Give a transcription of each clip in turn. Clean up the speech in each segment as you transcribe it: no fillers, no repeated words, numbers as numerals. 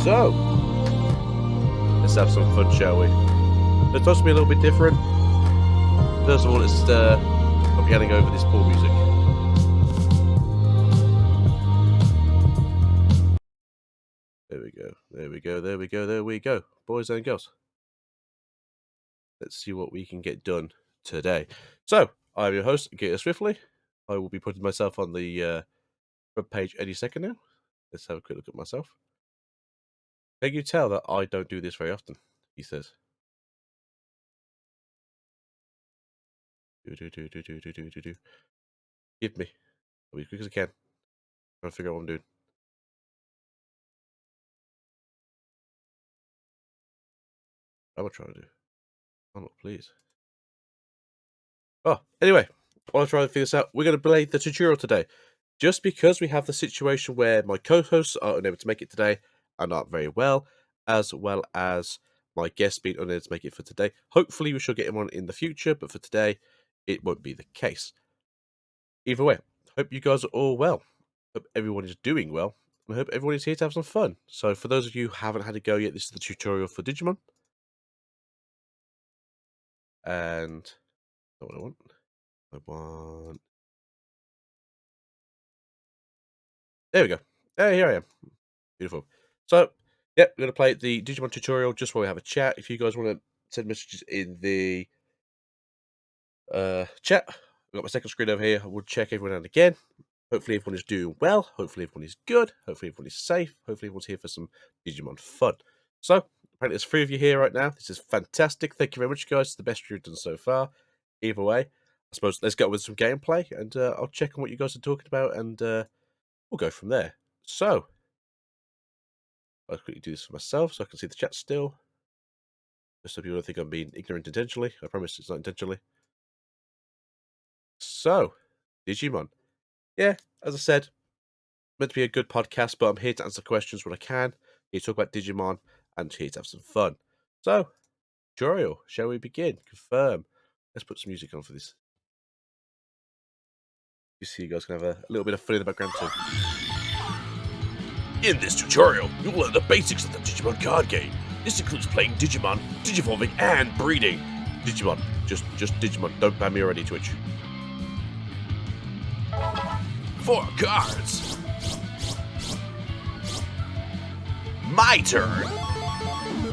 So, let's have some fun, shall we? It's supposed to be a little bit different. First of all, I'm getting over this poor music. There we go, there we go, there we go, there we go. Boys and girls. Let's see what we can get done today. So, I'm your host, Gator Swiftly. I will be putting myself on the front page any second now. Let's have a quick look at myself. Can you tell that I don't do this very often? He says. Do. Give me. I'll be as quick as I can. Trying to figure out what I'm doing. What am I trying to do? Oh, no, please. Oh, anyway, while I try to figure this out, we're going to play the tutorial today. Just because we have the situation where my co-hosts are unable to make it today and aren't very well as my guest being unable to make it for today. Hopefully we shall get him on in the future, but for today, it won't be the case. Either way, hope you guys are all well. Hope everyone is doing well. And I hope everyone is here to have some fun. So for those of you who haven't had a go yet, this is the tutorial for Digimon. And that's what I want. There we go. Here I am. Beautiful. So, yeah, we're going to play the Digimon tutorial just while we have a chat. If you guys want to send messages in the chat, I've got my second screen over here. I will check everyone out again. Hopefully everyone is doing well. Hopefully everyone is good. Hopefully everyone is safe. Hopefully everyone's here for some Digimon fun. So, apparently there's 3 of you here right now. This is fantastic. Thank you very much, guys. It's the best you've done so far. Either way, I suppose let's go with some gameplay, and I'll check on what you guys are talking about, and we'll go from there. So, I'll quickly do this for myself so I can see the chat still. Just so people don't think I'm being ignorant intentionally. I promise it's not intentionally. So, Digimon. Yeah, as I said, meant to be a good podcast, but I'm here to answer questions when I can. Here to talk about Digimon and here to have some fun. So, tutorial, shall we begin? Confirm. Let's put some music on for this. You see, you guys can have a little bit of fun in the background too. In this tutorial, you'll learn the basics of the Digimon card game. This includes playing Digimon, Digivolving, and breeding. Digimon. Just Digimon. Don't ban me already, Twitch. 4 cards. My turn.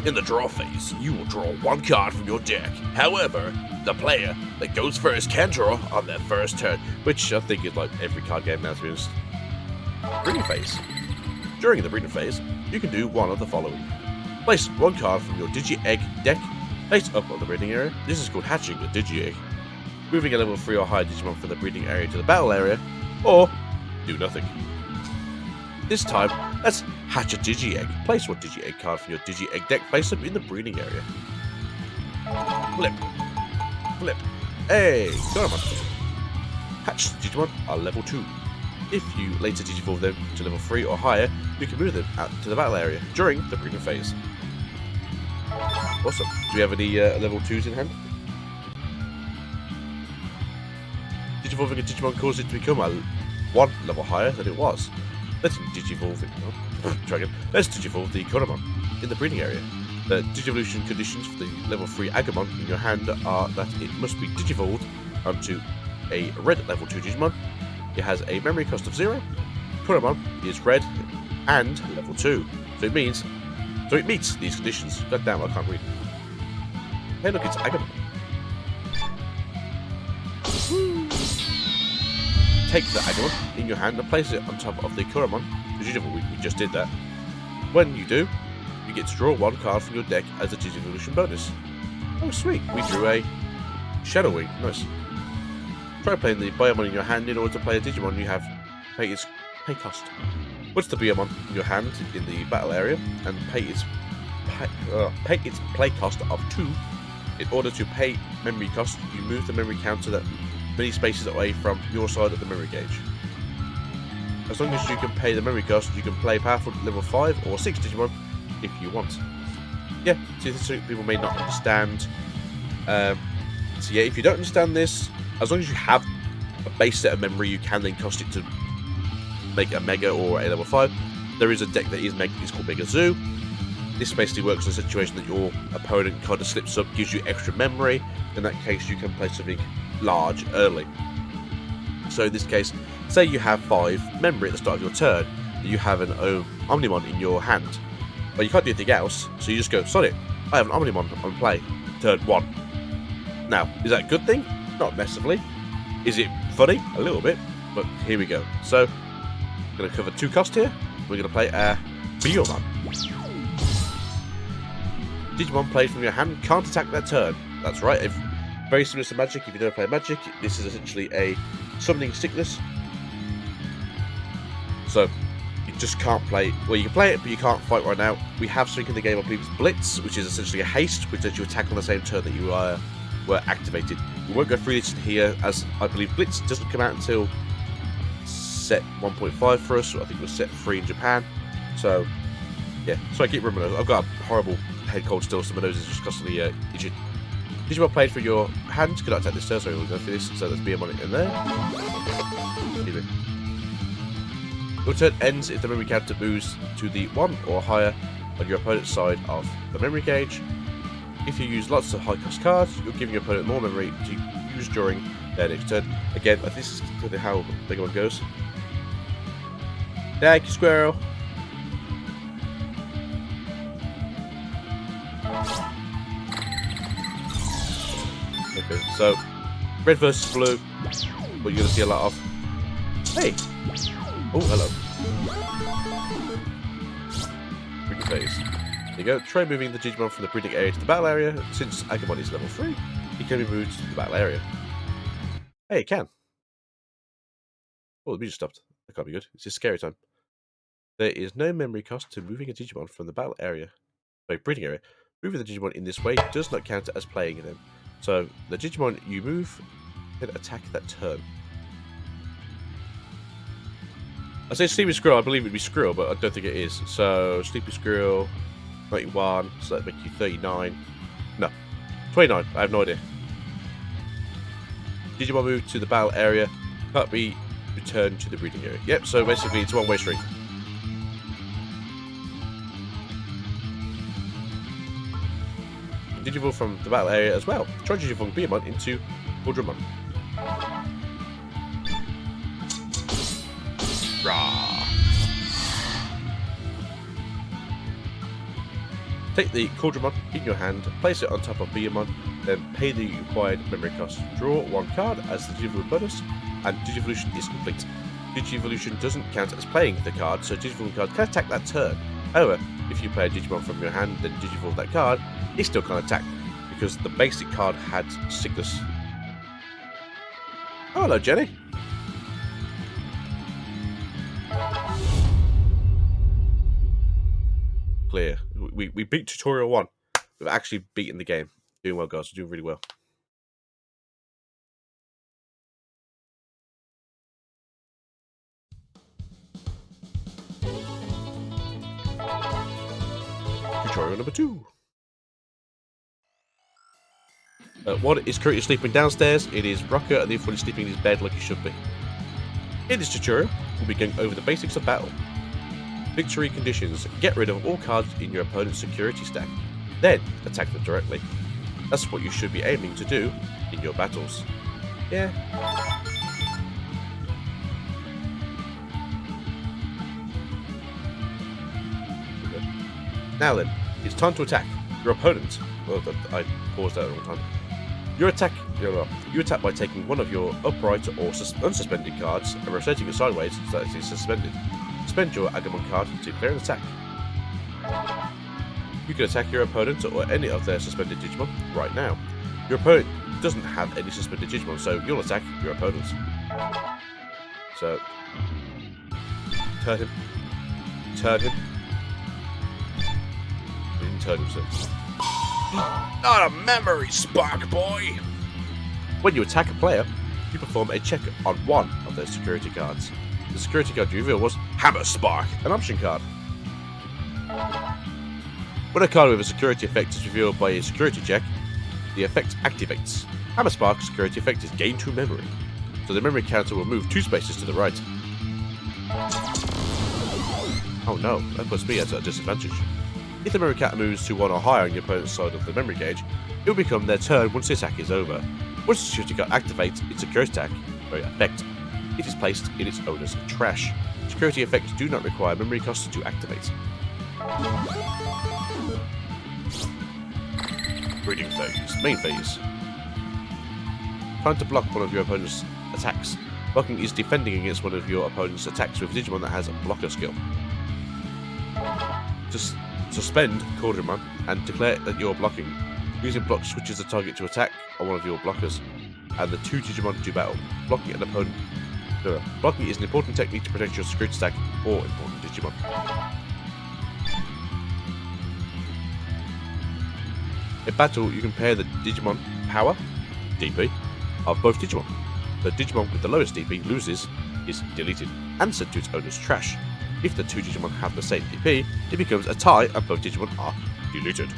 In the draw phase, you will draw 1 card from your deck. However, the player that goes first can draw on their first turn, which I think is like every card game now, to be honest. Breeding phase. During the breeding phase, you can do one of the following. Place 1 card from your Digi-Egg deck, place up on the breeding area. This is called hatching a Digi-Egg. Moving a level 3 or higher Digimon from the breeding area to the battle area, or do nothing. This time, let's hatch a Digi-Egg. Place 1 Digi-Egg card from your Digi-Egg deck, place them in the breeding area. Flip. Hey, Doraemon. Hatched Digimon are level 2. If you later Digivolve them to level 3 or higher, you can move them out to the battle area during the breeding phase. Awesome. Do we have any level 2s in hand? Digivolving a Digimon causes it to become 1 level higher than it was. Let's Digivolve it. Oh, try again. Let's Digivolve the Koromon in the breeding area. The Digivolution conditions for the level 3 Agumon in your hand are that it must be Digivolved onto a red level 2 Digimon. It has a memory cost of 0. Koromon is red and level 2. So it meets these conditions. God damn, I can't read. Hey look, it's Agumon. Take the Agumon in your hand and place it on top of the Koromon. As usual, we just did that. When you do, you get to draw 1 card from your deck as a Digivolution bonus. Oh sweet, we drew a Shadow Wing. Nice. Try playing the Biyomon in your hand. In order to play a Digimon, you have pay its pay cost. Put the Biyomon in your hand in the battle area and pay its play cost of 2. In order to pay memory cost, you move the memory counter that many spaces away from your side of the memory gauge. As long as you can pay the memory cost, you can play powerful level 5 or 6 Digimon if you want. Yeah, so people may not understand. So yeah, if you don't understand this, as long as you have a base set of memory, you can then cost it to make a Mega or a level 5. there is a deck that is called Mega Zoo. This basically works in a situation that your opponent kind of slips up, gives you extra memory. In that case, you can play something large early. So in this case, say you have 5 memory at the start of your turn, you have an Omnimon in your hand, but you can't do anything else, so you just go, "Sonic, I have an Omnimon on play, turn 1. Now, is that a good thing? Not massively. Is it funny? A little bit, but here we go. So, I'm going to cover 2 costs here. We're going to play a Biyomon. Digimon played from your hand can't attack that turn. That's right. Very similar to Magic. If you never play Magic, this is essentially a summoning sickness. So, you just can't play. Well, you can play it, but you can't fight right now. We have something in the game, I believe it's Blitz, which is essentially a haste, which lets you attack on the same turn that you were activated. We won't go through this here, as I believe Blitz doesn't come out until set 1.5 for us. I think it was set 3 in Japan. So, yeah. So I keep remembering. I've got a horrible head cold still, so my nose is just constantly itching. Digimon played for your hand. Could I attack this turn? Sorry, we'll go through this. So there's Biyomon in there. Your turn ends if the memory counter moves to the 1 or higher on your opponent's side of the memory gauge. If you use lots of high-cost cards, you're giving your opponent more memory to use during their next turn. Again, this is kind of how Mega Man goes. Thank you, Squirrel. Okay, so red versus blue. What you're going to see a lot of. Hey! Oh, hello. Breeding phase. There you go. Try moving the Digimon from the breeding area to the battle area. Since Agumon is level 3, he can be moved to the battle area. Hey, it can. Oh, the music stopped. That can't be good. It's just scary time. There is no memory cost to moving a Digimon from the battle area. Like breeding area. Moving the Digimon in this way does not count as playing them. So, the Digimon you move can attack that turn. I say Sleepy Squirrel, I believe it'd be Squirrel, but I don't think it is. So, Sleepy Squirrel, 91, so that'd make you 39. No, 29, I have no idea. Digimon move to the battle area, can't be returned to the breeding area. Yep, so basically it's a one-way street. Digivolve from the battle area as well. Try Digivolve Biyomon into Ultramon. Rah. Take the Cauldron in your hand, place it on top of Biyomon, then pay the required memory cost. Draw 1 card as the Digivolve bonus, and Digivolution is complete. Digivolution doesn't count as playing the card, so Digivolve card can attack that turn. However, if you play a Digimon from your hand, then Digivolve that card, it still can't attack, because the basic card had sickness. Oh, hello, Jenny. Clear. We beat Tutorial 1. We've actually beaten the game. Doing well, guys. We're doing really well. Tutorial number 2. What is currently sleeping downstairs? It is Rocker, and therefore he's sleeping in his bed like he should be. In this tutorial, we'll be going over the basics of battle. Victory conditions. Get rid of all cards in your opponent's security stack. Then attack them directly. That's what you should be aiming to do in your battles. Yeah. Now then, it's time to attack your opponent. Well, I paused that at the wrong time. You attack by taking one of your upright or unsuspended cards and rotating it sideways so that it is suspended. Spend your Agumon card to clear an attack. You can attack your opponent or any of their suspended Digimon right now. Your opponent doesn't have any suspended Digimon, so you'll attack your opponent. So, turn him. Turn him. He didn't turn himself. Not a memory, Spark Boy! When you attack a player, you perform a check on one of their security cards. The security card you revealed was Hammer Spark, an option card. When a card with a security effect is revealed by a security check, the effect activates. Hammer Spark's security effect is gain 2 memory, so the memory counter will move 2 spaces to the right. Oh no, that puts me at a disadvantage. If the memory counter moves to 1 or higher on your opponent's side of the memory gauge, it will become their turn once the attack is over. Once the security card activates its security effect, it is placed in its owner's trash. Security effects do not require memory costs to activate. Breeding phase. Main phase. Trying to block one of your opponent's attacks. Blocking is defending against one of your opponent's attacks with a Digimon that has a blocker skill. Just suspend Quadramon and declare that you're blocking. Using block switches the target to attack on one of your blockers, and the 2 Digimon do battle. Blocking an opponent. Blocking is an important technique to protect your security stack or important Digimon. In battle, you compare the Digimon power, DP, of both Digimon. The Digimon with the lowest DP loses, is deleted, and sent to its owner's trash. If the 2 Digimon have the same DP, it becomes a tie and both Digimon are deleted.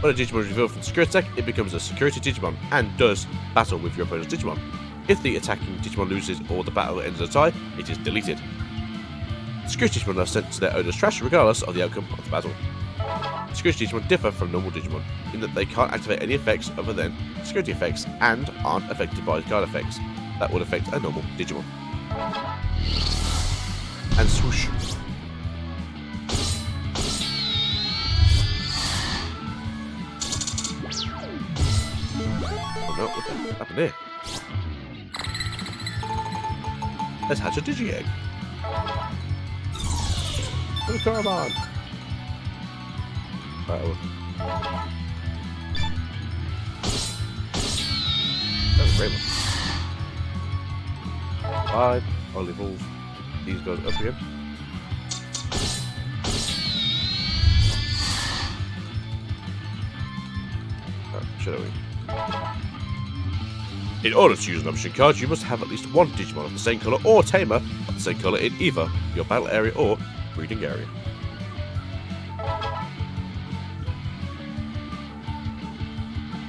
When a Digimon is revealed from the security stack, it becomes a security Digimon and does battle with your opponent's Digimon. If the attacking Digimon loses or the battle ends in a tie, it is deleted. Security Digimon are sent to their owner's trash regardless of the outcome of the battle. Security Digimon differ from normal Digimon in that they can't activate any effects other than security effects and aren't affected by guard effects that would affect a normal Digimon. And swoosh. Oh no, what the happened here? Let's hatch a Digi-Egg. Oh, come on! Oh, great one. 5, I'll evolve these guys up again. Shadow Wing. In order to use an option card, you must have at least 1 Digimon of the same colour or tamer of the same colour in either your battle area or breeding area.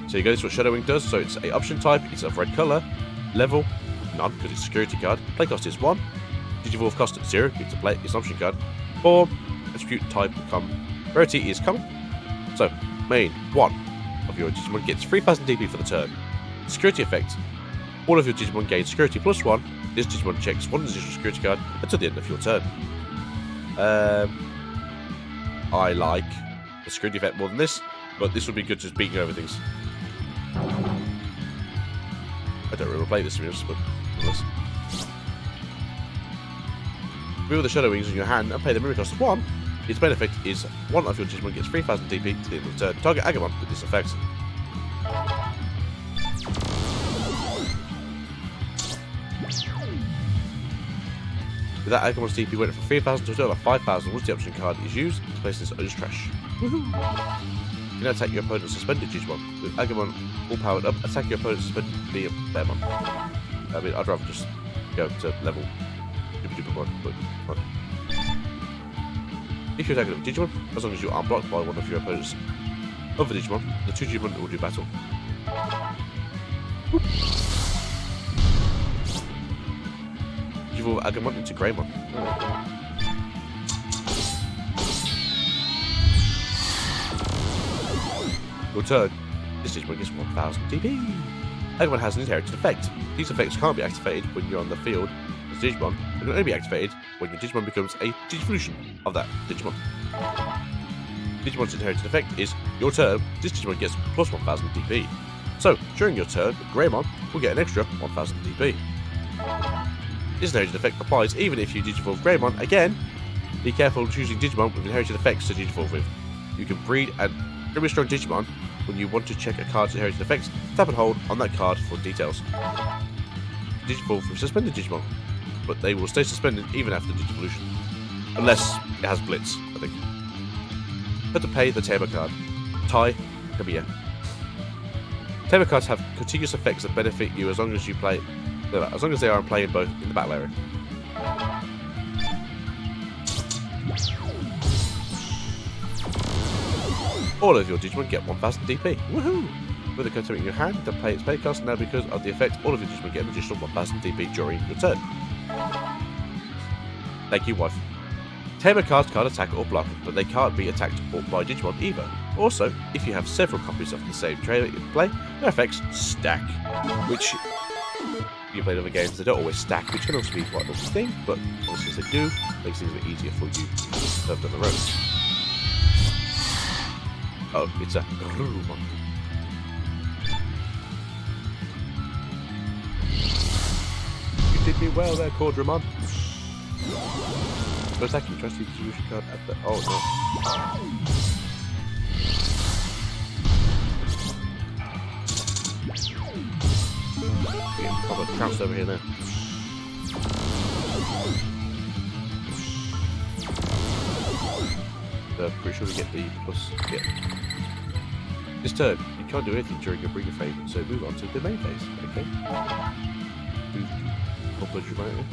So you go, this is what Shadow Wing does. So it's a option type, it's of red colour, level, none, because it's a security card. Play cost is 1, Digivolve cost is 0, it's an option card. Form, attribute type, common. Rarity is common. So, main, 1 of your Digimon gets 3000 DP for the turn. Security effect. All of your Digimon gain security plus 1. This Digimon checks 1 additional security card until the end of your turn. I like the security effect more than this, but this would be good just beating over things. I don't really play this to be honest, but nonetheless. Reveal the Shadow Wings in your hand and pay the memory cost of 1. Its main effect is 1 of your Digimon gets 3000 DP to the end of the turn. Target Agumon with this effect. With that, Agumon's DP went from 3000 to a total of 5000 once the option card is used. It's placed in its owner's trash. Woohoo! You now attack your opponent's suspended Digimon. With Agumon all powered up, attack your opponent's suspended Bearmon. I mean, I'd rather just go to level super one, but fine. If you attack a Digimon, as long as you aren't blocked by one of your opponent's other Digimon, the 2 Digimon will do battle. Whoop. Evolve Agumon into Greymon. Your turn. This Digimon gets 1000 DP. Agumon has an inherited effect. These effects can't be activated when you're on the field as Digimon, but can only be activated when your Digimon becomes a Digivolution of that Digimon. Digimon's inherited effect is your turn. This Digimon gets plus 1000 DP. So, during your turn, Greymon will get an extra 1000 DP. This inherited effect applies even if you Digivolve Greymon again. Be careful choosing Digimon with inherited effects to Digivolve with. You can breed an extremely strong Digimon when you want to check a card's inherited effects. Tap and hold on that card for details. Digivolve with suspended Digimon, but they will stay suspended even after Digivolution. Unless it has Blitz, I think. Have to pay the Tamer card. Tai Kamiya. Tamer cards have continuous effects that benefit you as long as you play. As long as they are in play in both in the battle area. All of your Digimon get 1000 DP. Woohoo! With the card in your hand, the play its play cost. Now, because of the effect, all of your Digimon get an additional 1000 DP during your turn. Thank you, wife. Tamer cards can't attack or block, but they can't be attacked by Digimon either. Also, if you have several copies of the same trailer in play, their effects stack. Which, you play other games, they don't always stack, which can also be quite a nice thing, but obviously as they do, it makes things a bit easier for you further down the road. Oh, it's a Garurumon. You did me well there, Cordramon. First action, trust the distribution card at the... Oh, no. Yeah, I've got trounced over here now. Pretty sure we get the plus... Yeah. This turn, you can't do anything during your bringer phase, so move on to the main phase. Okay. Pop Dramatic.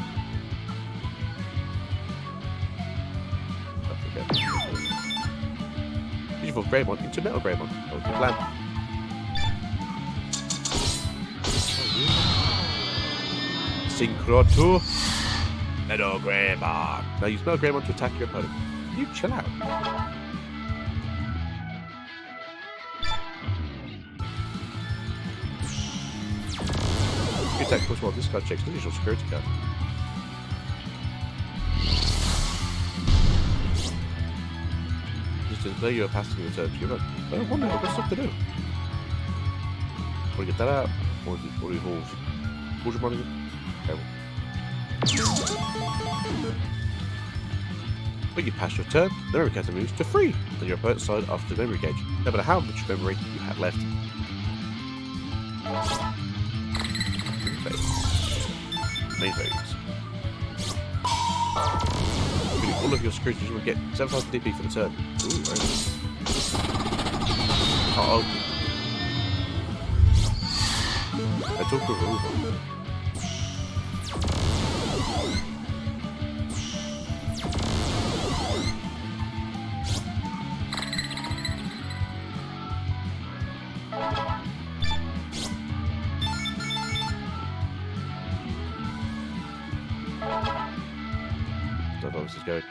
Beautiful Greymon into Metal Greymon. Oh, good plan. Synchro 2. Metal Greymon. Now use Metal Greymon to attack your opponent. You chill out. You attack plus 1. This card checks the additional security card. There you are passing your turn to your own. I don't wonder, I've got stuff to do. Want to get that out? Or do you evolve? What's your money? Okay. When you pass your turn, the memory counter moves to 3 on your opponent's side after the memory gauge, no matter how much memory you had left. Main phase. All of your securities will get 7,000 DP for the turn. Ooh, very nice. Uh-oh. I took a Garurumon. Don't know where this is going.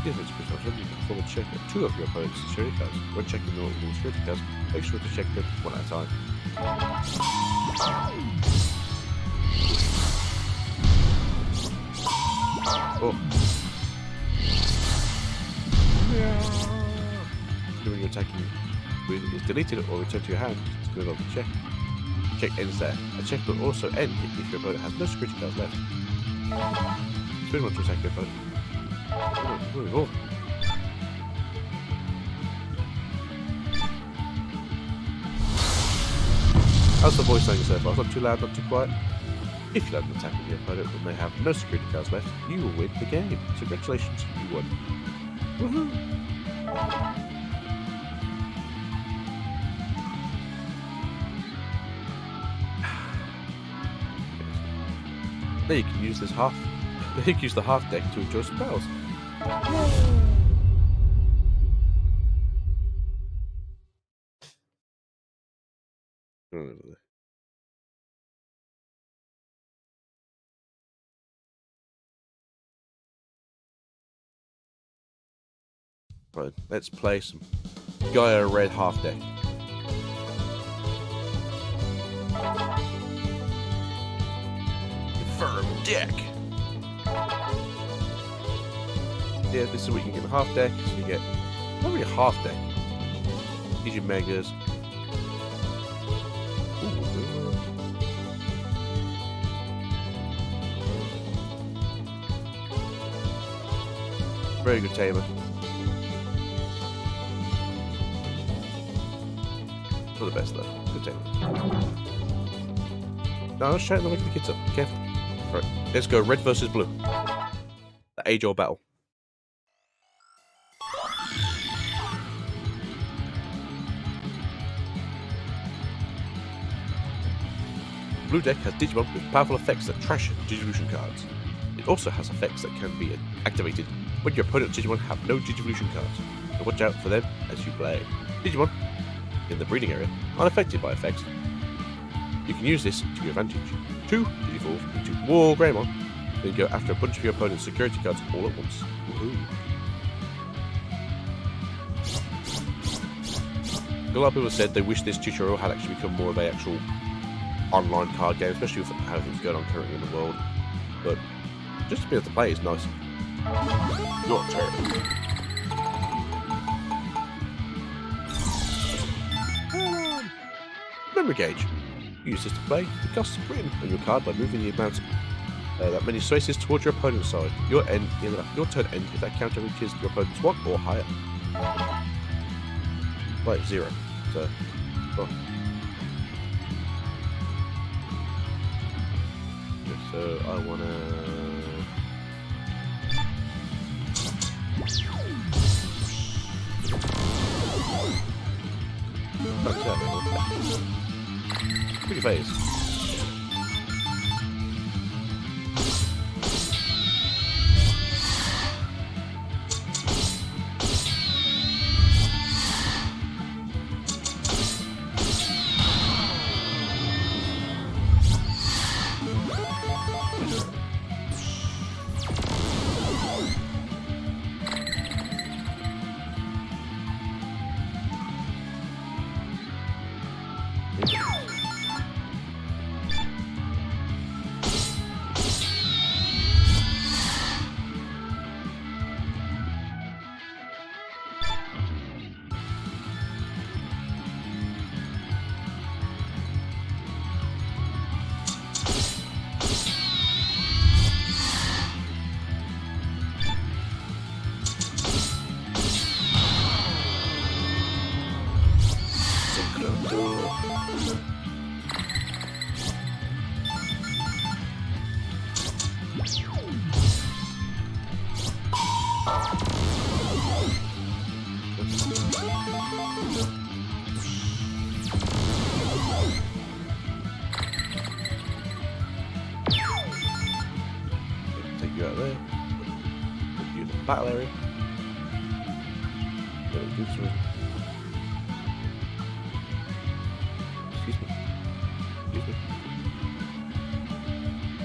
If it's presumption, you can perform a check of 2 of your opponent's security cards. When checking all security cards, make sure to check them one at a time. Oh. When you're attacking, is deleted or returned to your hand to move on the check. Check ends there. A check will also end if your opponent has no security cards left. Spin one to attack your opponent. Oh. How's the voice saying so far? Not too loud, not too quiet. If you land an attack with your opponent when they have no security cards left, you will win the game. So congratulations, you won. Woohoo! Now you can use this half. You can use the half deck to enjoy some battles. Right, let's play some Gaia Red half deck. Confirm deck. Yeah, this is what you can get in a half deck. So you get not really a half deck. Gives you megas. Very good tamer. Not the best though. Good tamer. No, let's shout and wake the kids up. Careful. Right, let's go red versus blue. The age-old battle. Blue deck has Digimon with powerful effects that trash distribution cards. It also has effects that can be activated when your opponent's Digimon have no Digivolution cards, so watch out for them as you play. Digimon in the breeding area aren't affected by effects. You can use this to your advantage. 2 Digivolve into more Greymon, then go after a bunch of your opponent's security cards all at once. Woohoo! A lot of people said they wish this tutorial had actually become more of an actual online card game, especially with how things going on currently in the world. But just to be able to play is nice. Your turn. Memory gauge. Use this to play the costs written on your card by moving the amount that many spaces towards your opponent's side. Your turn ends if that counter reaches your opponent's 1 or higher. Like 0. So, well. So I wanna. Pretty phase. Take you out there. Put you in the battle area. Excuse me. Excuse me.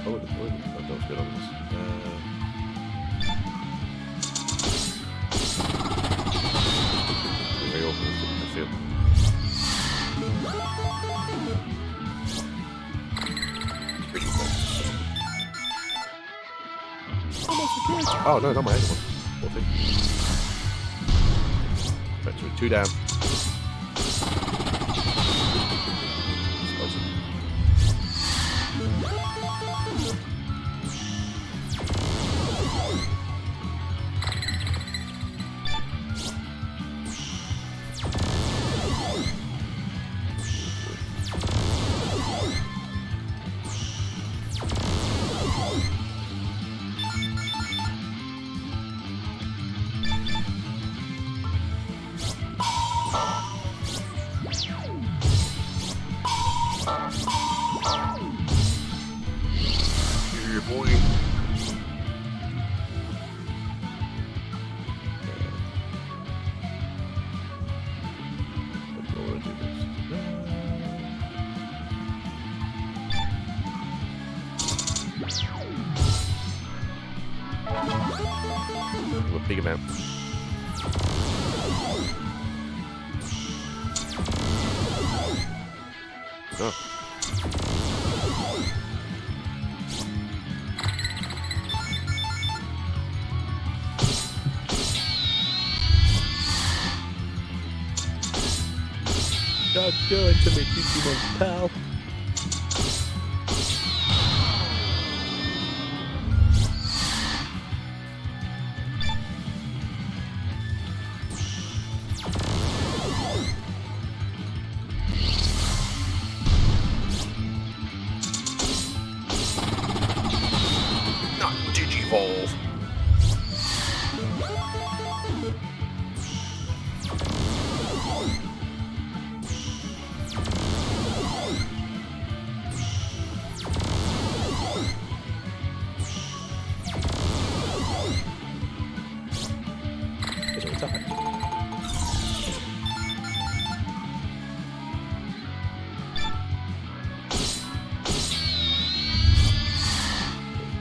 Oh, what's good on this? Very awful, I feel. Oh no, not my other one. Poor thing. Right, so 2 down. Yeah, boy. A big amount. Oh. Not good to me, Digimon pal. Not Digivolve. attack.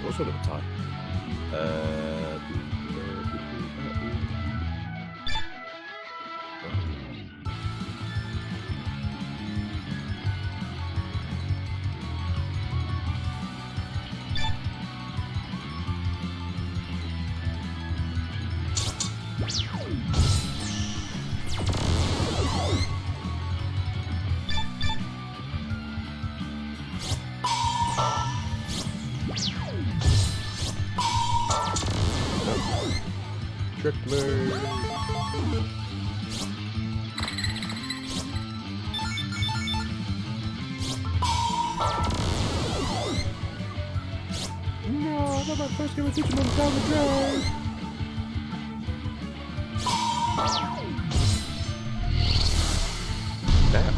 What sort of a tie? Trick me. No, not my first game of Digimon down the drain. Damn.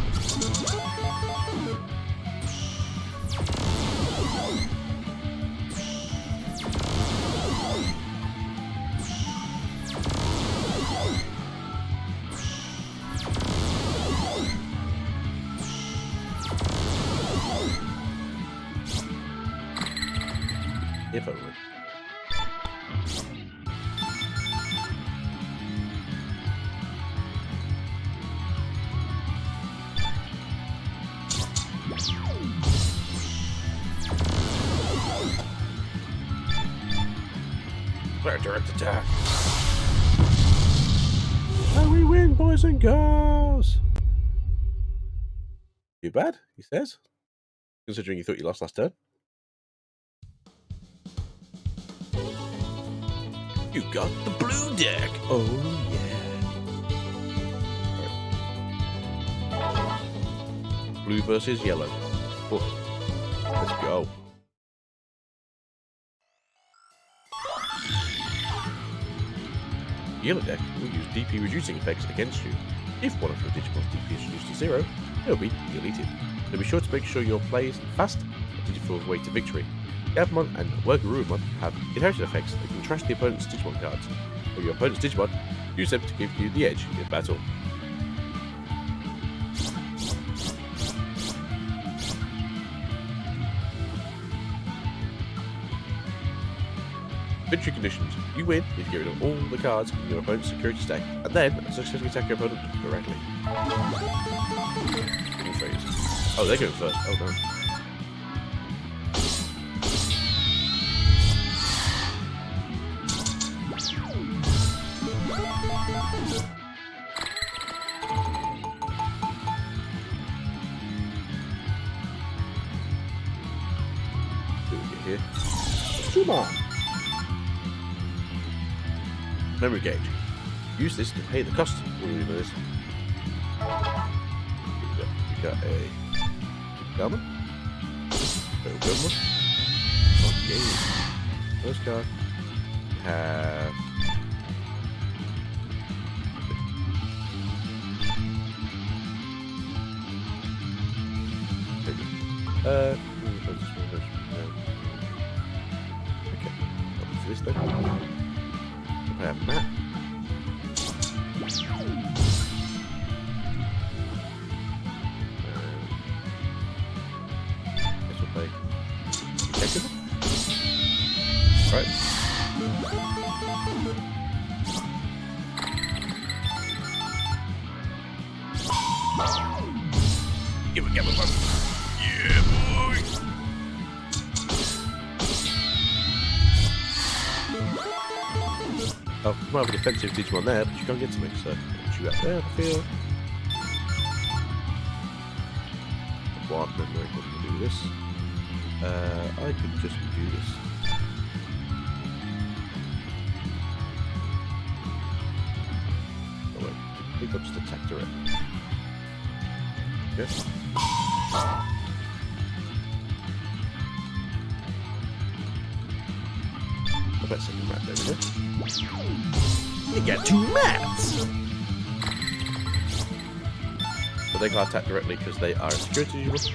If I would. Clear direct attack. And we win, boys and girls! Too bad, he says. Considering you thought you lost last turn. You got the blue deck! Oh, yeah. Right. Blue versus yellow. Oh, let's go. Yellow deck will use DP reducing effects against you. If one of your Digimon's DP is reduced to 0, it will be deleted. So be sure to make sure your play is fast and Digiful's way to victory. Gabumon and Wagurumon have inherited effects that can trash the opponent's Digimon cards. Or your opponent's Digimon, use them to give you the edge in battle. Victory conditions. You win if you get rid of all the cards in your opponent's security stack, and then successfully attack your opponent directly. Oh, they're going first. Oh no. What do we get here? Suman! Memory gauge. Use this to pay the cost. What do we do with this? We got a Garmin. Very good one. Okay. First card. We have. Okay. For this thing. I have Matt. Guess we'll play Detective. Right. Give it one. Yeah, boy. Oh, you might have a defensive Digimon there, but you can't get to me, so shoot out there, I feel. One memory, what can do this? I could just do this. Oh wait, I think I'll just attack directly. Yes. I bet second mat there, isn't it? You get 2 mats! But they can't attack directly because they are a security unit.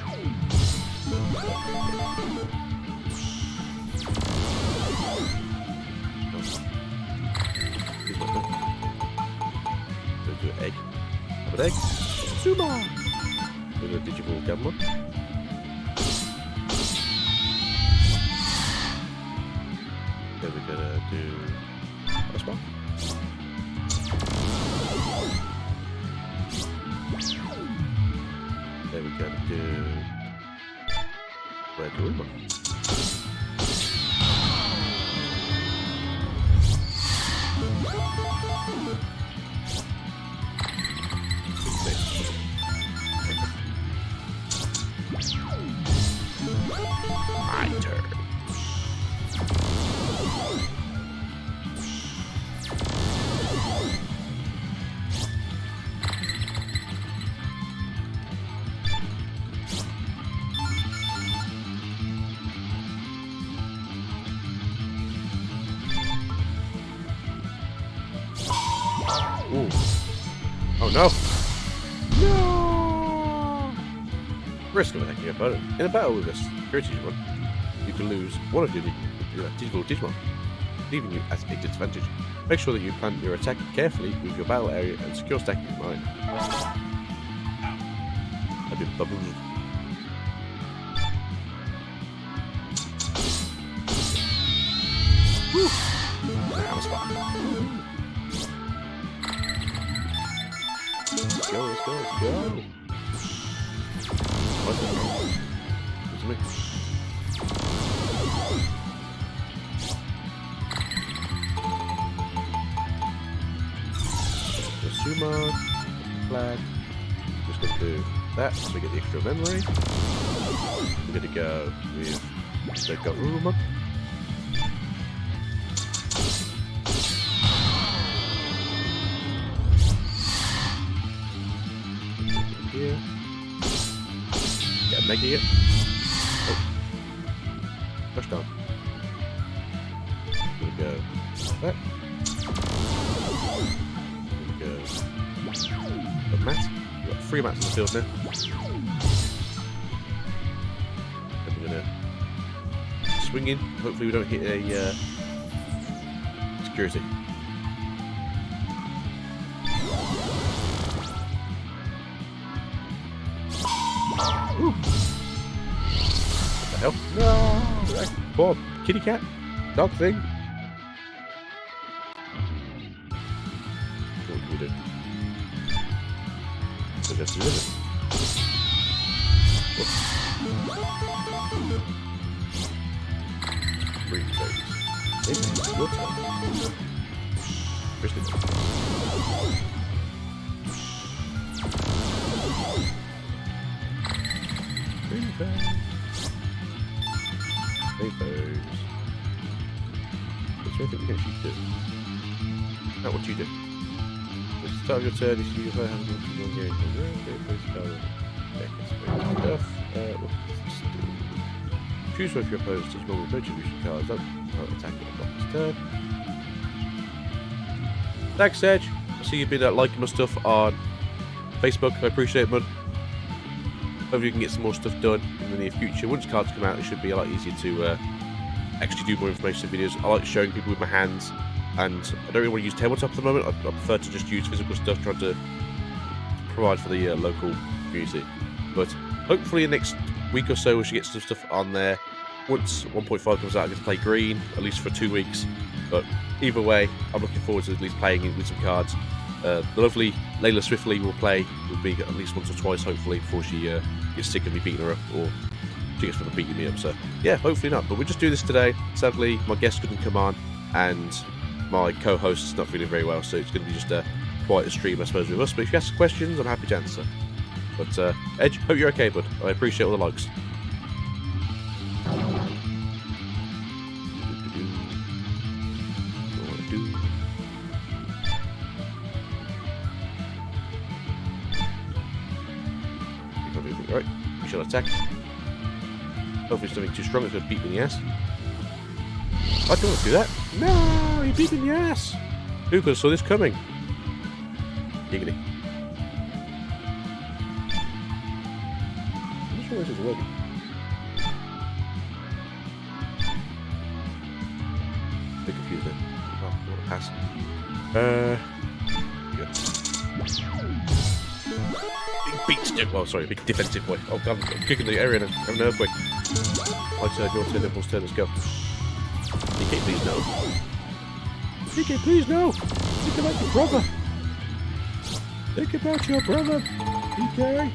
egg. Zuma! We're going to Digivolve Gamma. Then we're going to do Icebar. Then we're going to do Red Rumor. My turn. Ooh. Oh no! No! Risk of attacking your opponent. In a battle with a security Digimon, you can lose one of your Digivolve Digimon, leaving you at a disadvantage. Make sure that you plan your attack carefully with your battle area and secure stacking in mind. I've been bubbled. Woo! Hammer spot. Let's go, let's go, let's go. What's it? It's me. The Summon, flag. Just gonna do that so we get the extra memory. We're gonna go with the Garurumon. Here. Get a Mega it. Oh. Touchdown. Gonna go that. Gonna go the mat. We've got 3 mats on the field now. And we're gonna swing in. Hopefully we don't hit a security. Ooh. What the hell? No! Poor kitty cat. Dog thing. What can we do? So just do it. Green phase. It's your turn. Where's the Papers. Is there anything we can actually do? Not what you do. At the start of your turn, if you have to engage in stuff, choose one of your opponent's Digimon with retribution cards up. Attack it on his turn. Thanks, Edge. I see you've been liking my stuff on Facebook. I appreciate it, bud. Hopefully you can get some more stuff done in the near future. Once cards come out, it should be a lot easier to actually do more information videos. I like showing people with my hands, and I don't really want to use tabletop at the moment. I prefer to just use physical stuff, trying to provide for the local community. But hopefully in the next week or so we should get some stuff on there. Once 1.5 comes out, I get to play green, at least for 2 weeks. But either way, I'm looking forward to at least playing it with some cards. The lovely Layla Swiftly will play with me at least once or twice, hopefully, before she gets sick of me beating her up, or she gets from beating me up. So, yeah, hopefully not. But we'll just do this today. Sadly, my guest couldn't come on, and my co-host is not feeling very well, so it's going to be just a quieter stream, I suppose, with us. But if you ask questions, I'm happy to answer. But, Edge, hope you're okay, bud. I appreciate all the likes. Alright, we shall attack. Hopefully it's nothing too strong, it's going to beat me in the ass. I don't want to do that. No, you beat me in the ass. Who could have saw this coming? Giggity. I'm not sure this is working. A bit confused then. Oh, I want to pass. Here we go. Big beat stick. Oh, sorry, big defensive boy. Oh, God, I'm kicking the area and I'm having an earthquake. My turn, your turn, Nipple's turn. Let's go. DK, please no. DK, please no. Think about your brother. Think about your brother, DK.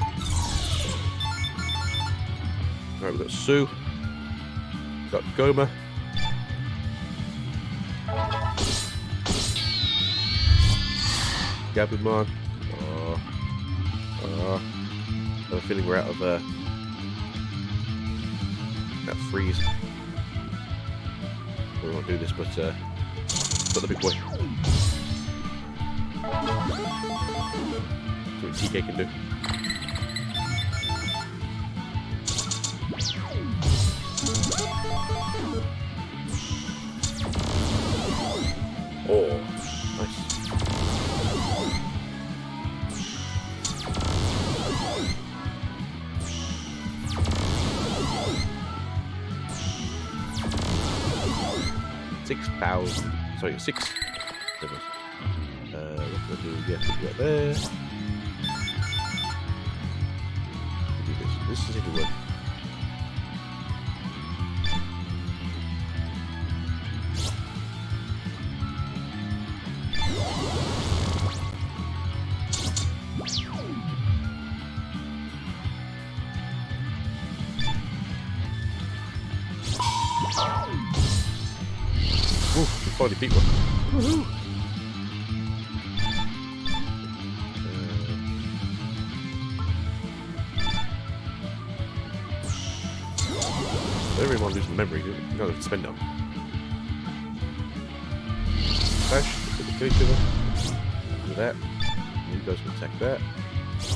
Alright, we've got Sue. We've got Goma. Gabumon. I have a feeling we're out of that freeze. We won't do this, but the big boy. See what TK can do. Oh, nice. Sorry, 6. What can I do? Yeah, put that there. Do this. This is even work. Ooh, we finally beat one. Woohoo! Everyone losing memory, you know, spend on. Flash, kill each other. Do that. You guys can attack that.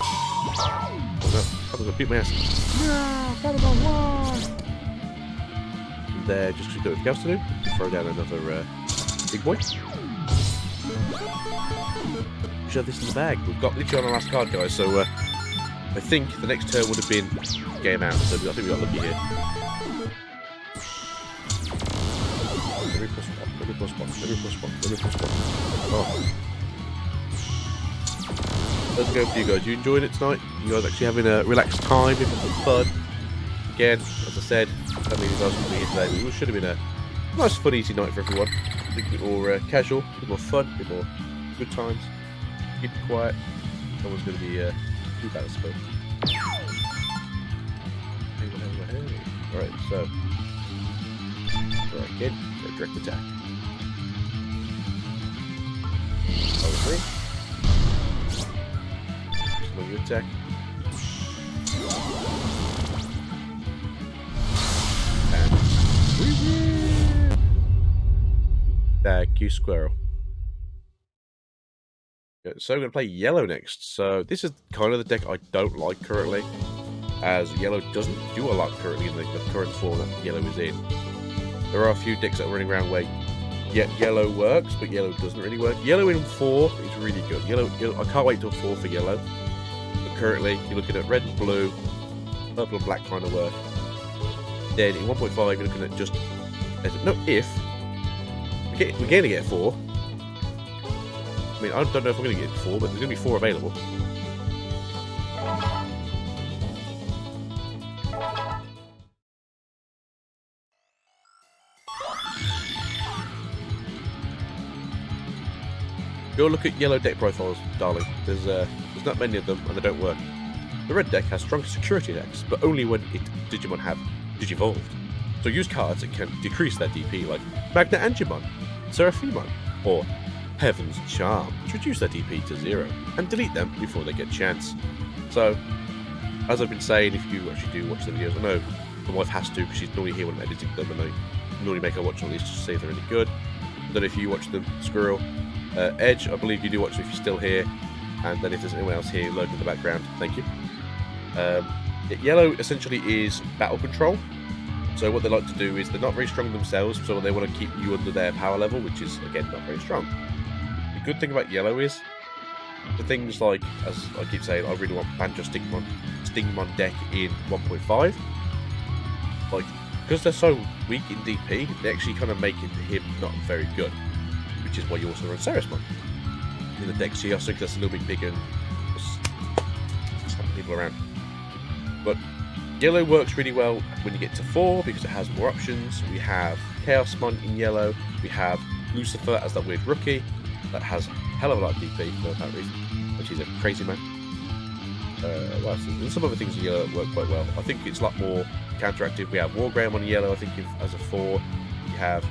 Oh no, I'm gonna beat my ass. No, Patamon won! There, just because we've got else to do, throw down another big boy. Shove this in the bag. We've got literally on our last card, guys, so I think the next turn would have been game out, so I think we got lucky here. Every plus one. Oh. Let's go for you guys. You enjoyed it tonight? You guys actually having a relaxed time, having some fun? Again, as I said, I mean, you guys will be here today. It should have been a nice, fun, easy night for everyone. A bit more casual, a bit more fun, a bit more good times. Keep it quiet. No one's going to be too bad, I suppose. Alright, so. Alright, kid. So direct attack. Over 3. Slow your attack. Thank you, Squirrel. So we're going to play yellow next. So this is kind of the deck I don't like currently, as yellow doesn't do a lot currently in the current form that yellow is in. There are a few decks that are running around where yellow works, but yellow doesn't really work. Yellow in 4 is really good. Yellow, I can't wait till 4 for yellow. But currently, you're looking at red and blue, purple and black kind of work. Then in 1.5, you're looking at just we're going to get 4. I mean, I don't know if we're going to get 4, but there's going to be 4 available. Go look at yellow deck profiles, darling. There's not many of them, and they don't work. The red deck has strong security decks, but only when Digimon have Digivolved. So use cards that can decrease their DP, like Magna Angemon, Seraphimon, or Heaven's Charm, to reduce their DP to 0, and delete them before they get chance. So, as I've been saying, if you actually do watch the videos, I know my wife has to, because she's normally here when I'm editing them, and I normally make her watch all these just to see if they're any good. I don't know if you watch them, Squirrel. Edge, I believe you do watch them if you're still here, and then if there's anyone else here lurking in the background, thank you. Yellow essentially is battle control. So what they like to do is they're not very strong themselves, so they want to keep you under their power level, which is, again, not very strong. The good thing about yellow is, the things like, as I keep saying, I really want Banjo Stingmon deck in 1.5. Like, because they're so weak in DP, they actually kind of make him not very good. Which is why you also run Ceresmon in the deck, so you also gets a little bit bigger and people around. But yellow works really well when you get to 4 because it has more options. We have Chaosmon in yellow. We have Lucifer as that weird rookie that has a hell of a lot of DP for that reason, which is a crazy man. Well, there's some other things in yellow that work quite well. I think it's a lot more counteractive. We have Wargram on yellow, I think, as a 4. We have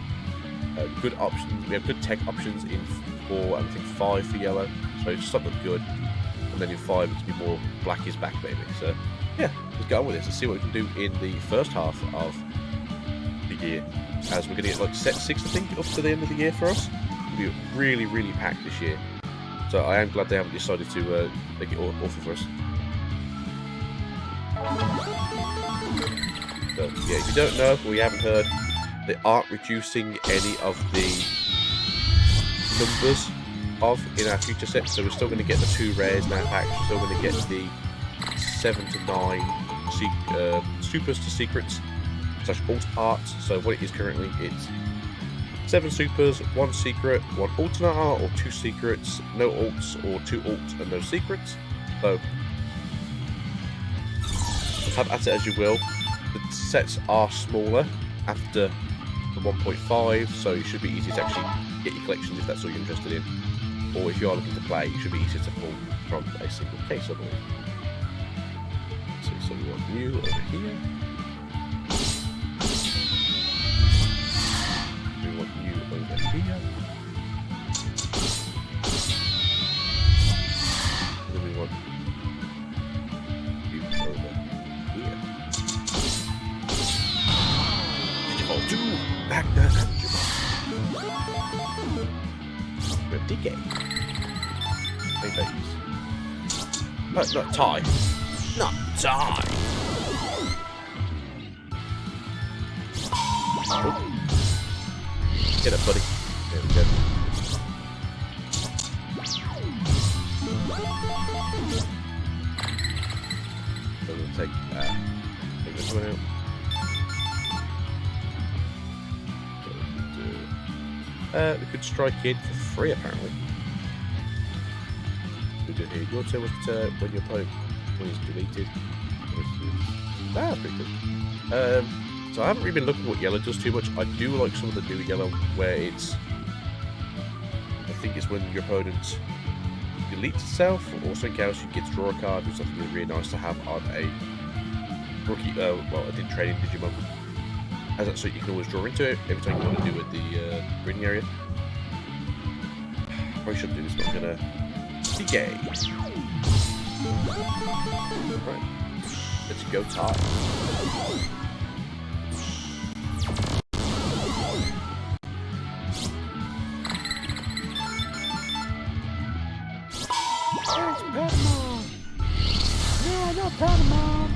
good options. We have good tech options in 4 and I think 5 for yellow. So it's something good. And then in 5, it's be more black is back, baby. So yeah, let's get on with this and see what we can do in the first half of the year. As we're going to get like set 6, I think, up to the end of the year for us. It'll be really, really packed this year. So I am glad they haven't decided to make it awful for us. So yeah, if you don't know, or you haven't heard, they aren't reducing any of the numbers in our future sets, so we're still going to get the 2 rares in our packs. We're still going to get the 7 to 9 supers to secrets / alt arts. So what it is currently, it's 7 supers, 1 secret, 1 alternate art, or 2 secrets, no alts, or 2 alts and no secrets. So have at it as you will. The sets are smaller after the 1.5, so it should be easy to actually get your collections if that's all you're interested in. Or if you are looking to play, it should be easier to pull from a single case, I believe. So we want you over here. We want you over here. And then we want you over here. Digimon 2! Magna Digimon! We have DK. Not tie. Not tie. Oh. Get up, buddy. There we go. So we'll take this one out. We could strike in for free, apparently. We do here. Your turn was when your opponent is deleted. That's pretty good. So I haven't really been looking at what yellow does too much. I do like some of the new yellow where it's, I think it's when your opponent deletes itself or something else, you get to draw a card, which is something really nice to have on a rookie, well, I did training Digimon. As that, so you can always draw into it every time you want to do at the breeding area. Probably shouldn't do this, but I'm gonna DK. Right, let's go top. It's Patamon! No, not Patamon!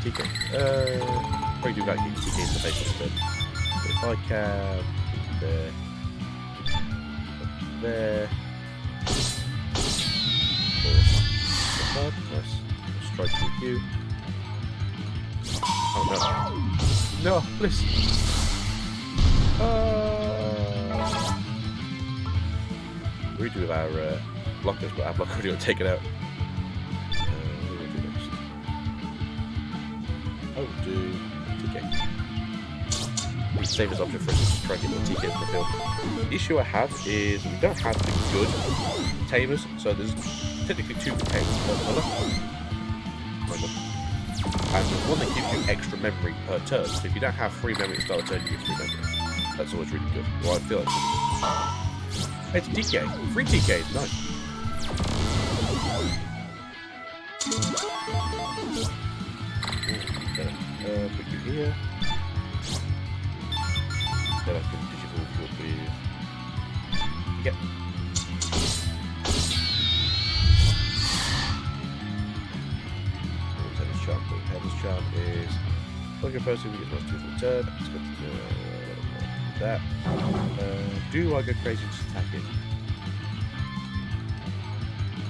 TK. Probably do that TK in the face instead. But if I can there. Nice. Strike with you. Oh no. No, please. We do have our blockers, but our blocker already got taken out. What do we do next? Oh, do TK. The safest option for us is to try and get more TKs in the field. The issue I have is we don't have the good tamers, so there's technically 2 tamers per colour. And there's one that gives you extra memory per turn, so if you don't have 3 memory at the start of the turn, you get 3 memory. That's always really good. Well, I feel like it's really good. It's DK. 3 TKs, nice. Put you here. So that's going to digivolve you with... Yep. Tennis charm. Tennis charm is... Plug a person who gets +2 for the turn. Let's go to that. Do I go crazy and just attack it?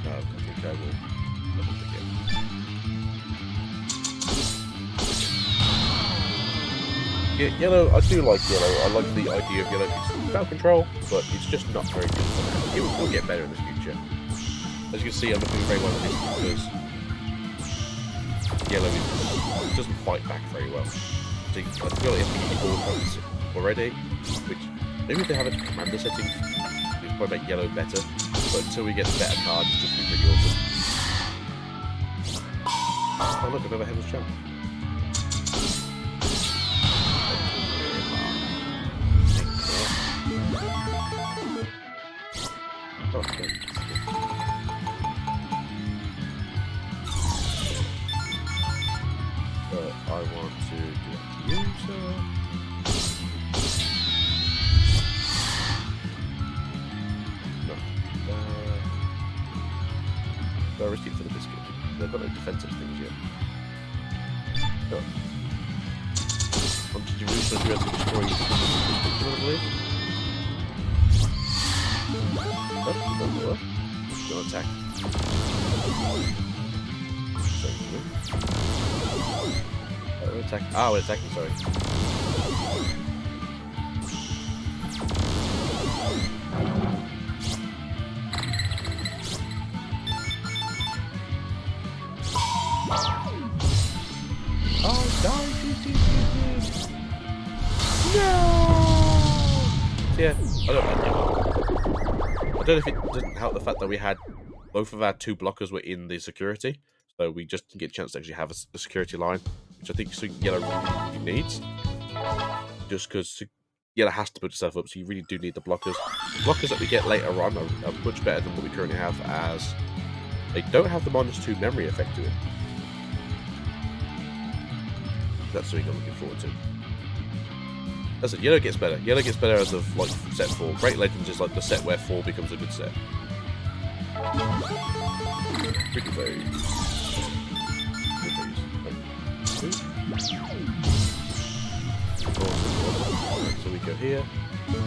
No, I think I will. Yeah, yellow, I do like yellow. I like the idea of yellow. It's about control, but it's just not very good for now. It will get better in the future. As you can see, I'm not doing very well with this because yellow doesn't fight back very well. So I feel like you have to get your board points already, which maybe if they have a commander setting, it'll probably make yellow better. But until we get better cards, it's just be pretty awkward. Oh look, another Heaven's Champ. Oh, okay. But I want to do it to you, sir. No. I'll risk it for the biscuit. They've got no defensive things yet. Oh. Onto Jerusalem, you have to destroy the biscuit, I believe. Oh, don't work. Go attack. Attack. Ah, we're attacking, sorry. Oh, die! No! Yeah, I don't know if it doesn't help the fact that we had both of our 2 blockers were in the security, so we just didn't get a chance to actually have a security line, which I think yellow really needs. Just because yellow has to put itself up, so you really do need the blockers. The blockers that we get later on are much better than what we currently have, as they don't have the -2 memory effect to it. That's something I'm looking forward to. That's it, yellow gets better. Yellow gets better as of like set 4. Great Legends is like the set where 4 becomes a good set. Pretty phase. So we go here. Go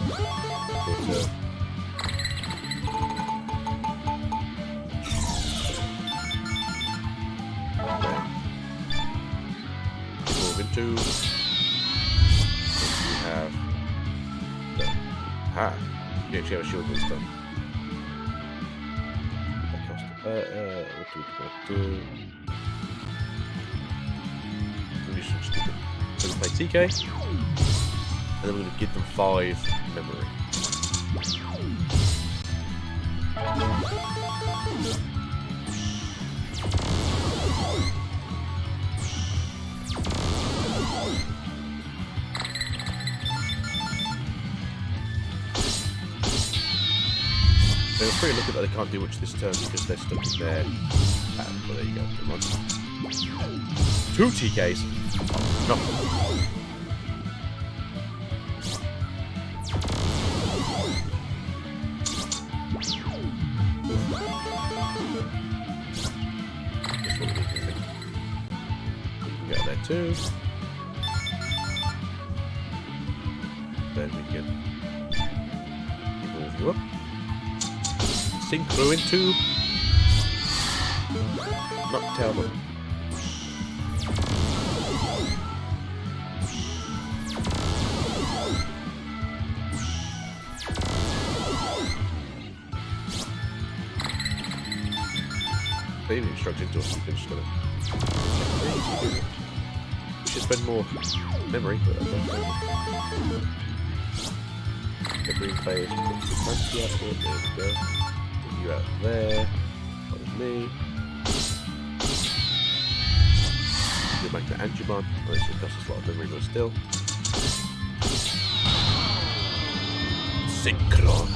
to move into. You have the you actually have a shield this time. What do we want to do? We should stupid. So we play TK, and then we're going to give them 5 memory. So it's pretty looking that they can't do much this turn because they're stuck in there. Well, there you go. Come on. 2 TKs. Oh, no. You can get there too. Then we can move you up. Synchro into Noctowl. They even instruct into us, we can just gonna we should spend more memory, but I don't know. The green phase, there we go. You out there, that was me. Go back to Angemon, oh, this will cost us a lot of memory, but still. Synchron.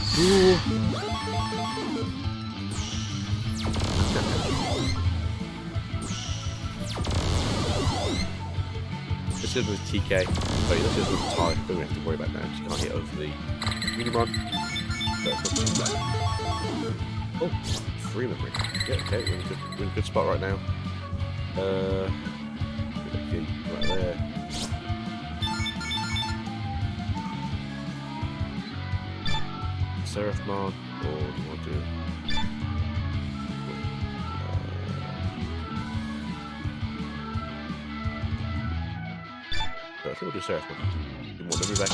This is with TK. Oh, yeah, this is with Ty. Don't have to worry about that. She can't hit over the Unimon. That's not too bad. Oh, 3 memory. Yeah, okay, we're in a good spot right now. Okay, right there. Seraphmon, or do you want to do So I think we'll do Seraph one. Get more memory back.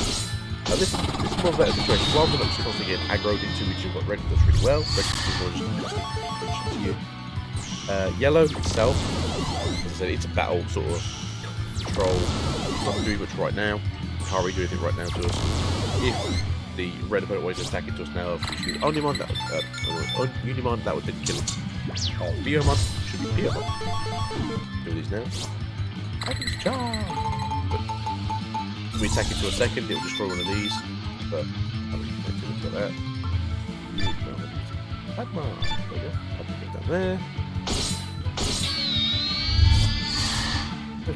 This is more of a better situation. Rather than just constantly getting aggroed into, which is what red does really well. Red is more just to you. Yellow itself, as I said, it's a battle sort of control. It's not doing much right now. Can't really do anything right now to us. If the red opponent wanted to attack into us now, usually Onimon, that would Unimon, that would then kill him. Biomon should be Biomon. Do these now. Dragon's Charge! But if we attack into a second, it will destroy one of these. But I don't think too much about that. Padma. There we go. Padma goes down there. We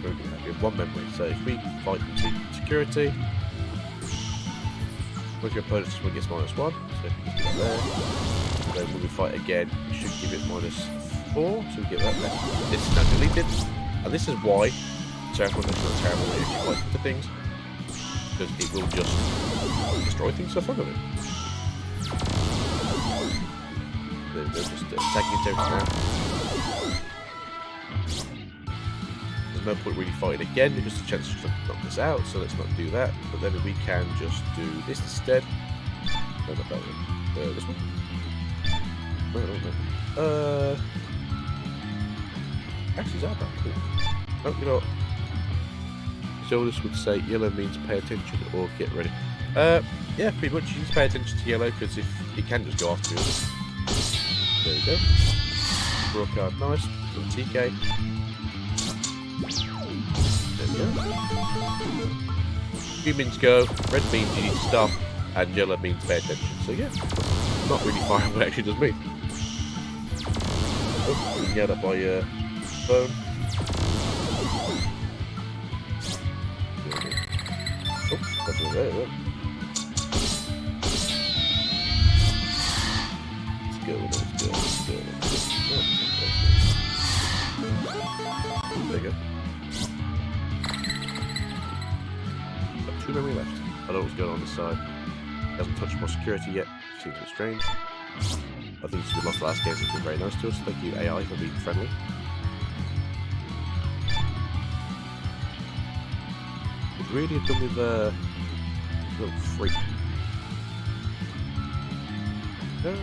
have one memory, so if we fight into security, with your opponent just gets -1, so if we just do that there. Then when we fight again, we should give it -4, so we get that back. This is now deleted, and this is why Seraphon is not terrible when it actually fights into things, because it will just destroy things for fun of it. They're just attacking into everything now. No point really fighting again because the chance to knock this out, so let's not do that. But then we can just do this instead. No, not that one. This one? No. Actually, is that cool? Oh, you know what? Zolus would say yellow means pay attention or get ready. Yeah, pretty much. You need to pay attention to yellow because if it can just go after you. There we go. Draw card, nice. TK. There we go. Green means go, red means you need to stop, and yellow means pay attention. So yeah, not really far away actually does mean. Oh, you can get up by your phone. Oh, that's all there. Let's go. There you go. Got 2 memory left. I don't know what's going on this side. Hasn't touched more security yet. Seems a bit strange. I think we lost the last game, so it's been very nice to us. Thank you, AI, for being friendly. Could really have done with a little freak. Yeah,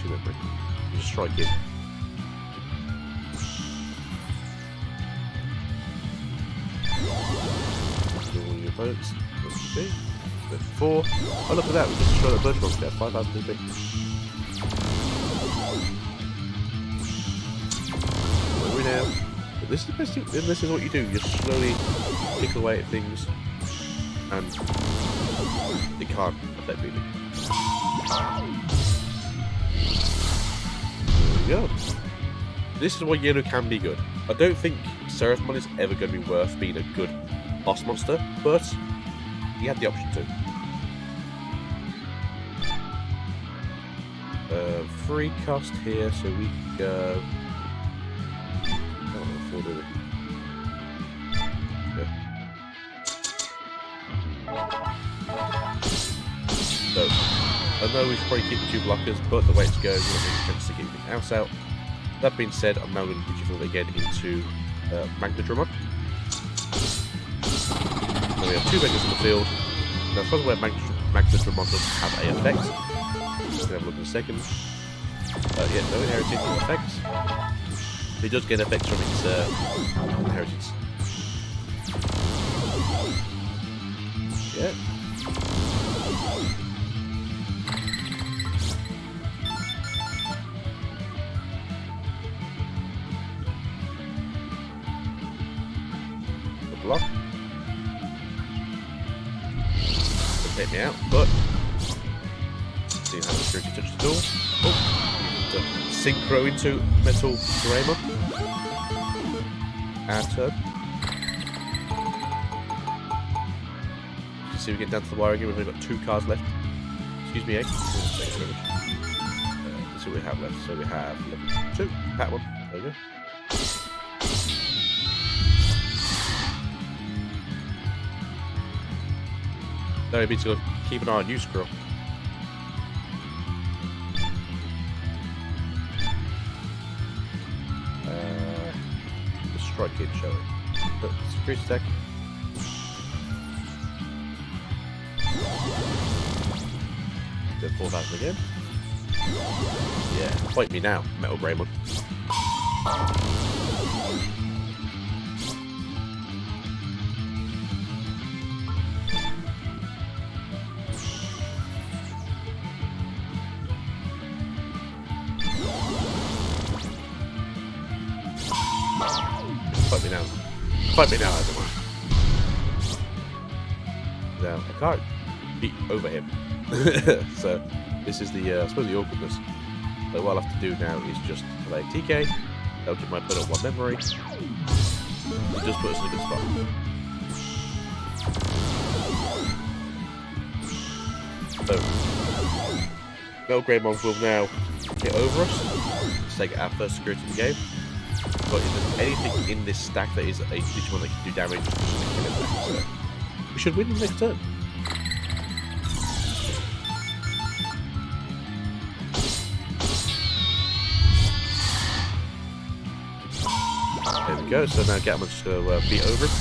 2 memory. Just strike in. All your opponents. What should be? 4. Oh, look at that. We just destroyed that bird monster. 5,000 DP. Where are we now? But this is the best thing. This is what you do. You just slowly pick away at things. And they can't affect me. There we go. This is why yellow can be good. I don't think Seraphon is ever going to be worth being a good boss monster, but he had the option to. Free cost here, so we can go. Oh, 4 do we? Yeah. So, I know we should probably keep the 2 blockers, but the way it's going, we're not getting a chance to get anything else out. That being said, I'm now going to put you again into Magnadramon. So we have 2 Vegas in the field. Now, as far as where Magnadramon doesn't have a effect, we're going to have a look in a second. Yeah, no inheriting effects. He does get effects from its inheritance. Yeah. The block. Doesn't hit me out, but see how the security touched the door. Oh. Synchro into Metal Doraemon. Our turn. You can see we get down to the wire again. We've only got 2 cards left. Excuse me, Egg. Thank you very much. Let's see what we have left. So we have level 2. That one. There we go. Now we need to keep an eye on you, Squirrel. Strike it, shall we? But security attack. Then 4,000 again. Yeah, fight me now, Metal Greymon. Fight me now. Fight me now, everyone. Now, I can't beat over him. So, this is the, I suppose, the awkwardness. So what I'll have to do now is just play TK. That'll give my opponent 1 memory. It does put us in a good spot. So, Metal Greymon will now get over us. Let's take our first security in the game. But if there's anything in this stack that is a Digimon that can do damage, it's just going to kill it back. So we should win the next turn. There we go. So now Gatmon's just going to beat over him.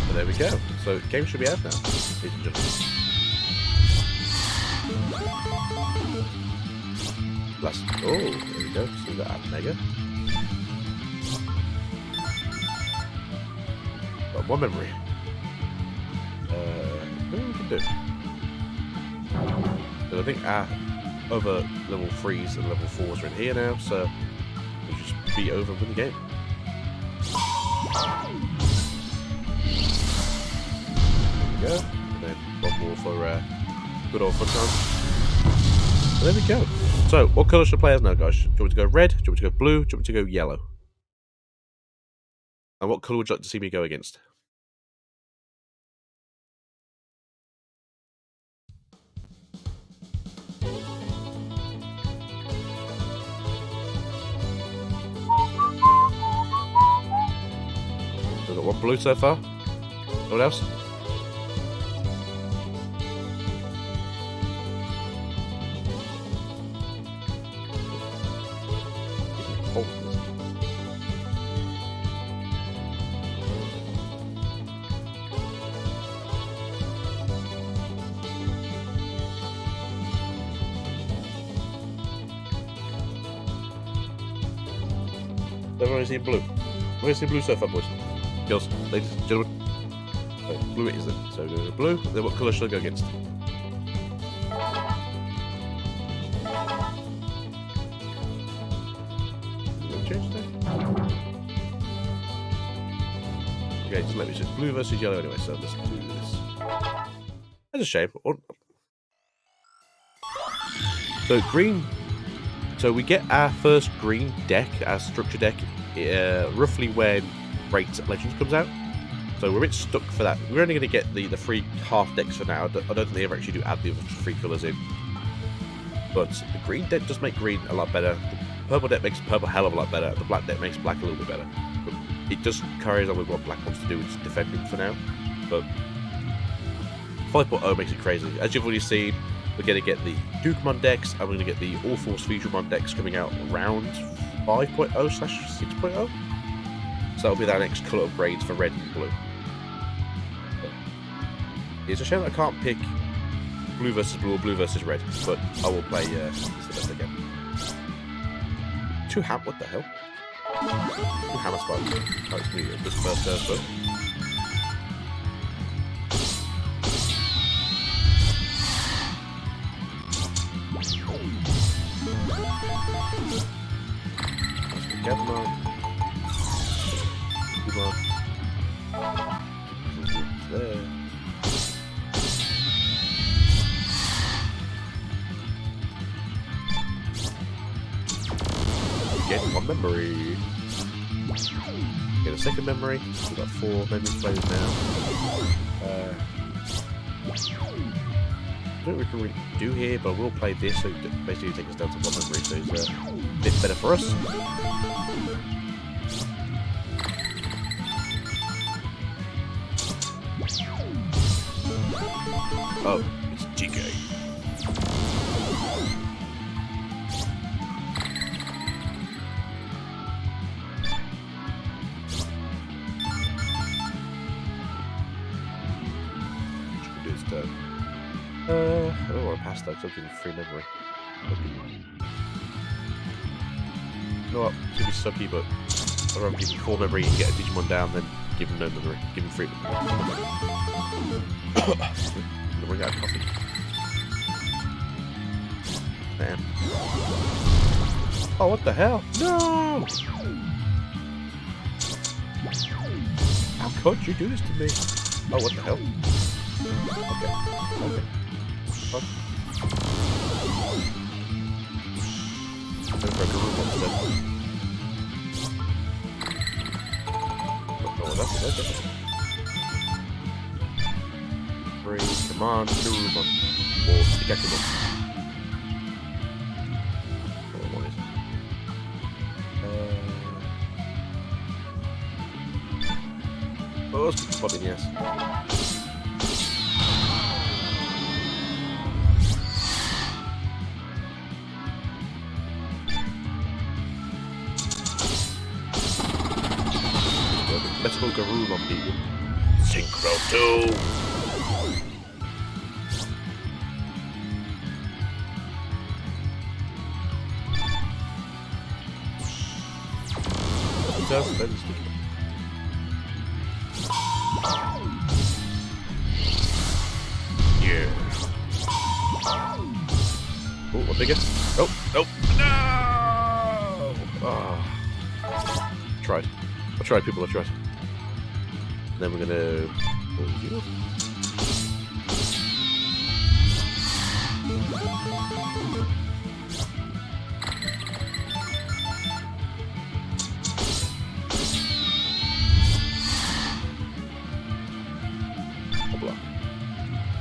And there we go. So the game should be out now, ladies and gentlemen. Blast. Oh, there we go. So we got Mega. Got 1 memory. What we can do? But I think our other level 3s and level 4s are in here now, so we just beat over and win the game. There we go. And then 1 more for good old fun time. And there we go. So, what colour should I play as now, guys? Do you want me to go red? Do you want me to go blue? Do you want me to go yellow? And what colour would you like to see me go against? We've got 1 blue so far. What else? I've only seen blue. I've only seen blue so far, boys. Girls, ladies and gentlemen. So, blue it is then. So we're going to go blue. Then what colour should I go against? Change that? Okay, just let me just blue versus yellow anyway, so let's do this. That's a shame. So green. So we get our first green deck, our structure deck, roughly when Great Legends comes out. So we're a bit stuck for that. We're only going to get the 3 half decks for now. I don't think they ever actually do add the other 3 colours in. But the green deck does make green a lot better. The purple deck makes purple a hell of a lot better. The black deck makes black a little bit better. But it just carries on with what black wants to do, which is defending for now. But 5.0 makes it crazy. As you've already seen, we're going to get the Dukemon decks, and we're going to get the All Force Futuremon decks coming out around 5.0/6.0. So that'll be our next colour upgrades for red and blue. It's a shame that I can't pick blue versus blue or blue versus red, but I will play this the best I can. 2 ham, what the hell? 2 hammer spikes. Oh, it's me, this first turn, Gatmon. There. Get 1 memory. Get a second memory. We've got 4 memories played now. I don't know what we can really do here, but we'll play this, so basically take us down to 1 memory, so it's a bit better for us. Oh, it's TK. I don't want to pass that because I'm giving free memory. You know what? It's going to be sucky, but I'd rather give him 4 memory and get a Digimon down than give him no memory. Give him 3 memory. I'm going to bring out a coffee. Damn. Oh, what the hell? No! How could you do this to me? Oh, what the hell? Okay. Okay. What? Don't break a room instead. Oh, that's it. Bring command Nurumon. Or Higakimon. What is it? Oh, let's put it in, yes. Let's go Garurumon, people. Synchro 2! Yeah. Oh, what bigger? Oh, nope. No! Oh. Tried. I tried, people, I tried. Then we're gonna...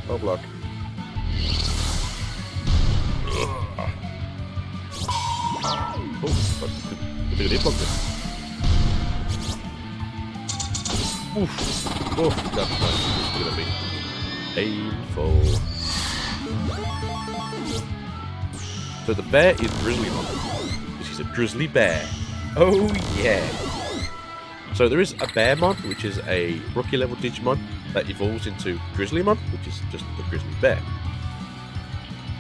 Oh, block. Oh, good thing I did block this. Oof. Oh, that's nice. This is gonna be painful. So the bear is Drizzlymon. This is a Drizzly bear. Oh, yeah. So there is a Bearmon, which is a rookie level Digimon that evolves into Drizzlymon, which is just the Grizzly Bear.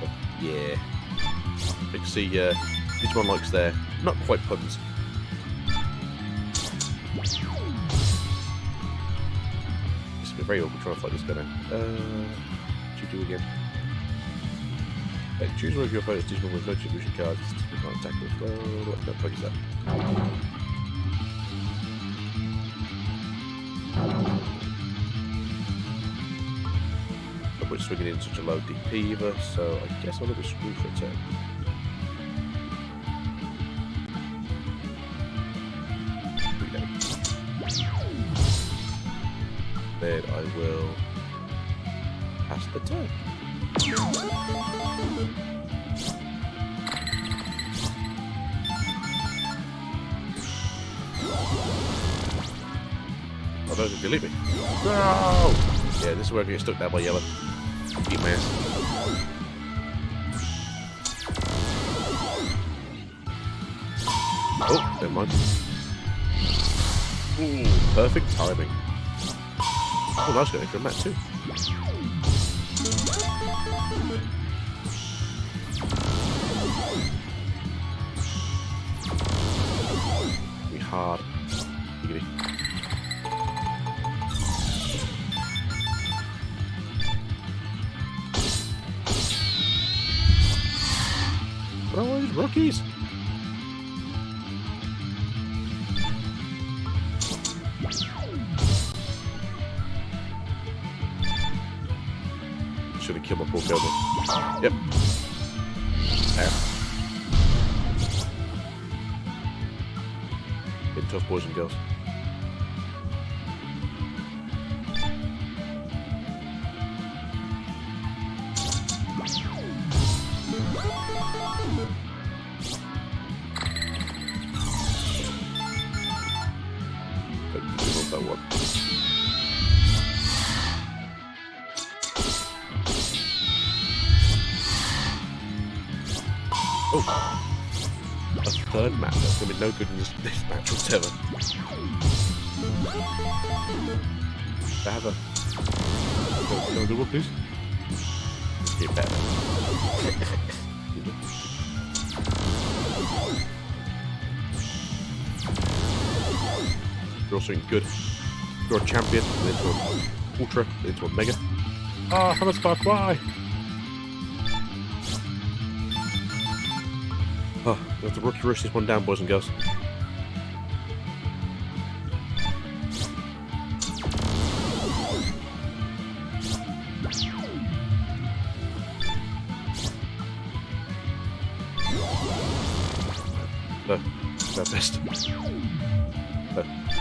But yeah. You can see Digimon likes their not quite puns. It's been very awkward trying to fight this guy now. What do you do again? Choose one of your opponent's Digimon with no distribution cards. We can't attack with. Well, no point is that. We're swinging in such a low DP either, so I guess I'll never screw for a turn. Then I will pass the turn. Oh, those are delete me. No! Yeah, this is where I get stuck down by yellow. Eat my ass. Oh, never mind. Ooh, perfect timing. Oh, nice going from that too. Be hard. Giggity. Oh, these rookies! Should have killed my poor girl. Yep. Ow. Get tough, boys and girls. That one. Oh, a third map. That's gonna be no good in this match whatsoever. I have a. Can I do one, please? get better. Draw something good. Draw a champion, then into an ultra, then into a mega. Ah, Hammer Spark, why? Oh, we have to rookie rush this one down, boys and girls. No, our best.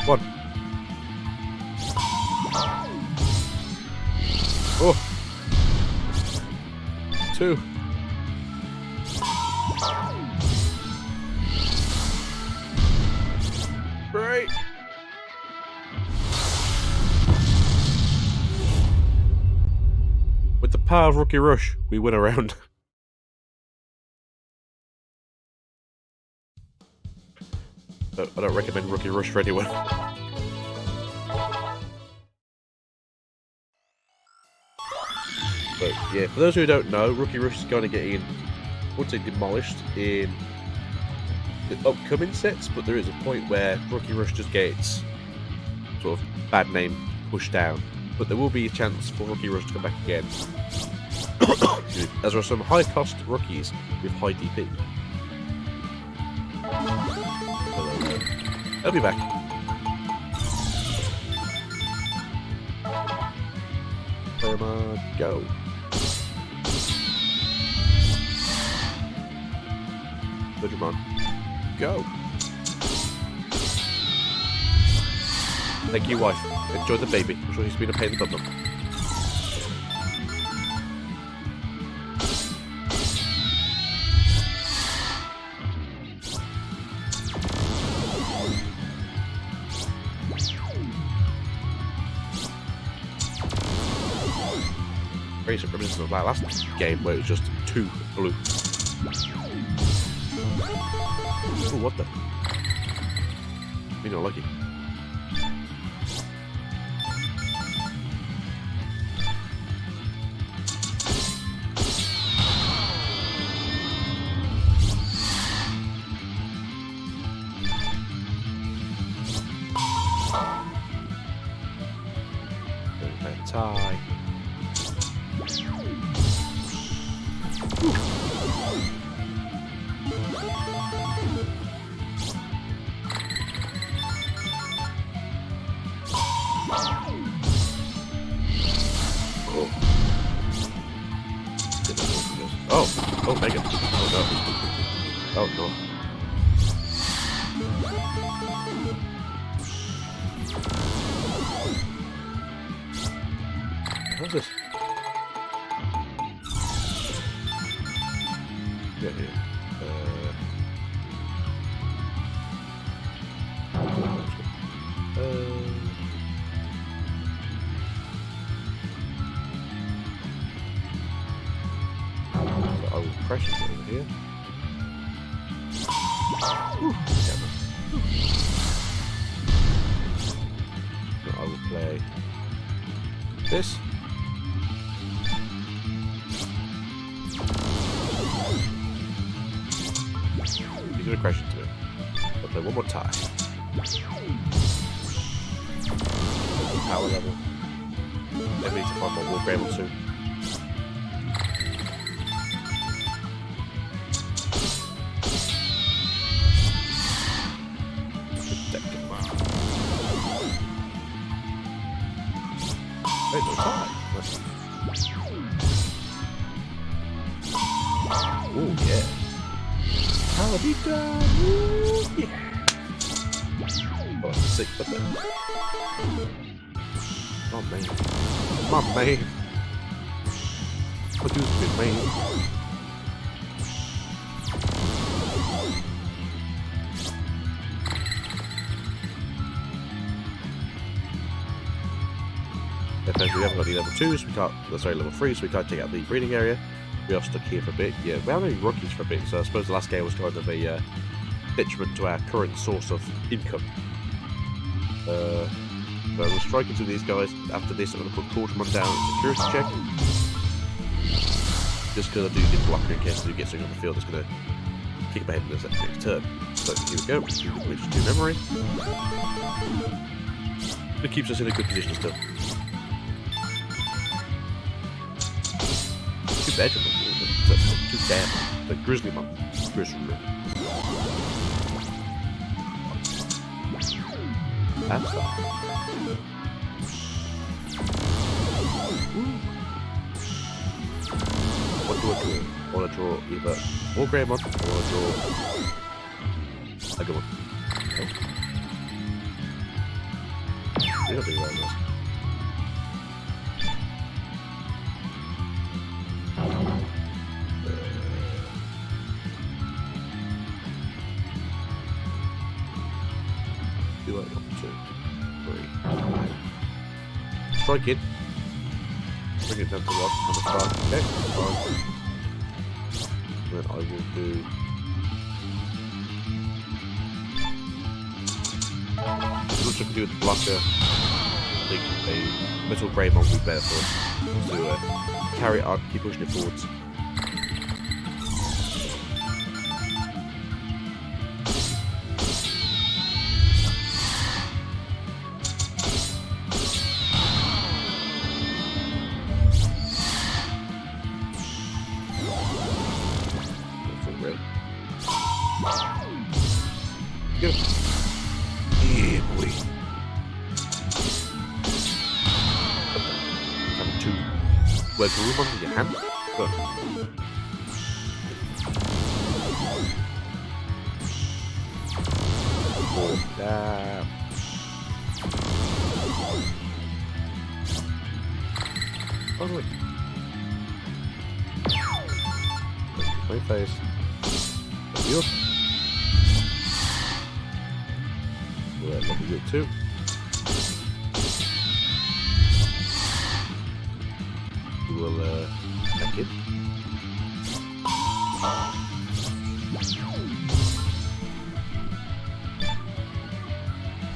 One. Oh. Two. Right. With the power of Rookie Rush, we win a round. I don't recommend Rookie Rush for anyone. But yeah, for those who don't know, Rookie Rush is going to get I would say demolished in the upcoming sets, but there is a point where Rookie Rush just gets sort of bad name pushed down. But there will be a chance for Rookie Rush to come back again, as there are some high cost rookies with high DP. I'll be back. Paramount, go. Digimon, go. Thank you, wife. Enjoy the baby. I'm sure he's been a pain in the bum. Very reminiscent of that last game where it was just 2 blue. Oh, what the? You're not lucky. Tie. Oh, Mega. Oh no. Oh no. What's this? Yeah, yeah. Pressure over here. So I will play this. He's gonna crash into it. I'll play one more tie. Power level. Then we need to find my War Grable soon. Wait, no tie. Oh yeah. How have you done? Ooh, yeah. Oh, that's sick, but then. Oh man. My man. What do you do, man? We haven't got any level 2s, we can't, sorry, level 3, so we can't take out the breeding area. We are stuck here for a bit. Yeah, we haven't any rookies for a bit, so I suppose the last game was kind of a detriment to our current source of income. So we'll strike into these guys. After this, I'm going to put Quartermon down in security check. just because I do get blocker in case I do get something on the field that's going to kick my head in the next turn. So here we go. Which 2 memory. It keeps us in a good position still. 2 bedroom. 2 bad. The grizzly mom. Grizzly. That's that. What do I do? I want to draw either more Greymon or I draw a good one. Okay. You're doing right now. Do like 1, 2, 3. Strike it. Bring it down to 1. Have a start. Okay, fine. Then I will do. What I can do with the blocker. I think a metal Greymon would be better for us to carry it on, keep pushing it forwards. Good. Yeah, boy. Having 2 words of room under your hand. Good. Down. Onward. My face. Thank you. Level you 2. We will attack it.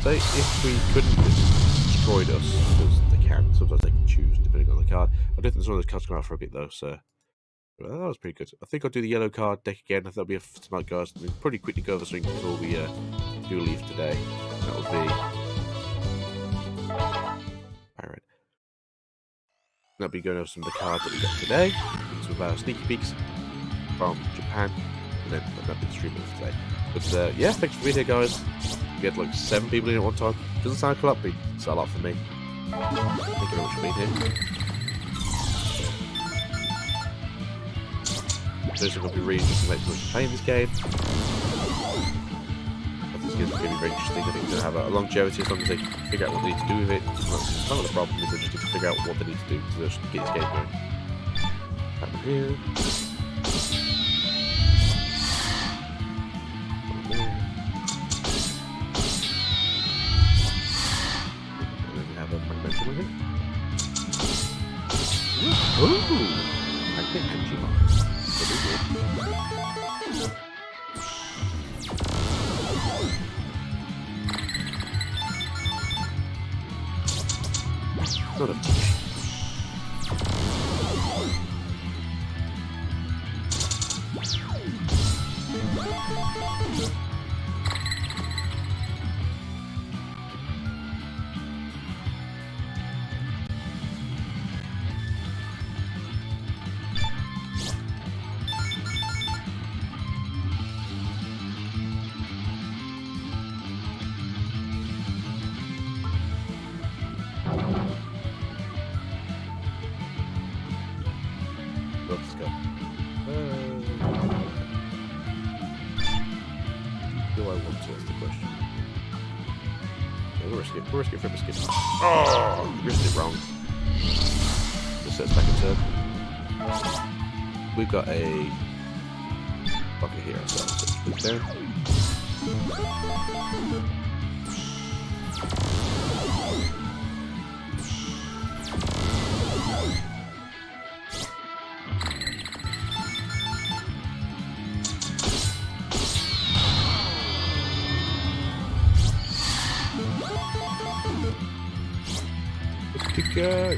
So if we couldn't destroy us, because they can, sometimes they can choose depending on the card. I don't think some of those cards come out for a bit though, so well, that was pretty good. I think I'll do the yellow card deck again. I think that'll be a smart guys. We'll pretty quickly go over something before we do leave today. That would be Pirate. That'll be going over some of the cards that we got today. Some of our sneaky peeks from Japan, and then that'll be the stream of today. But yeah, thanks for being here, guys. We had like 7 people in at one time. Doesn't sound like a lot, but it's a lot for me. Thank you very much for being here. Those are going to be really interesting to play in this game. I think this game's going to be very interesting. I think it's going to have a longevity as long as they figure out what they need to do with it. That's not the problem, is they just need to figure out what they need to do to just get this game going. That one here. Ooh! I think Anjima. Pretty good. Sort of. Let's go. Do I want to? That's the question. Yeah, we'll risk it. We'll risk it for a biscuit. Oh! Risked it wrong. Just set us back a turn. We've got a bucket here ourselves. So put it down. Go.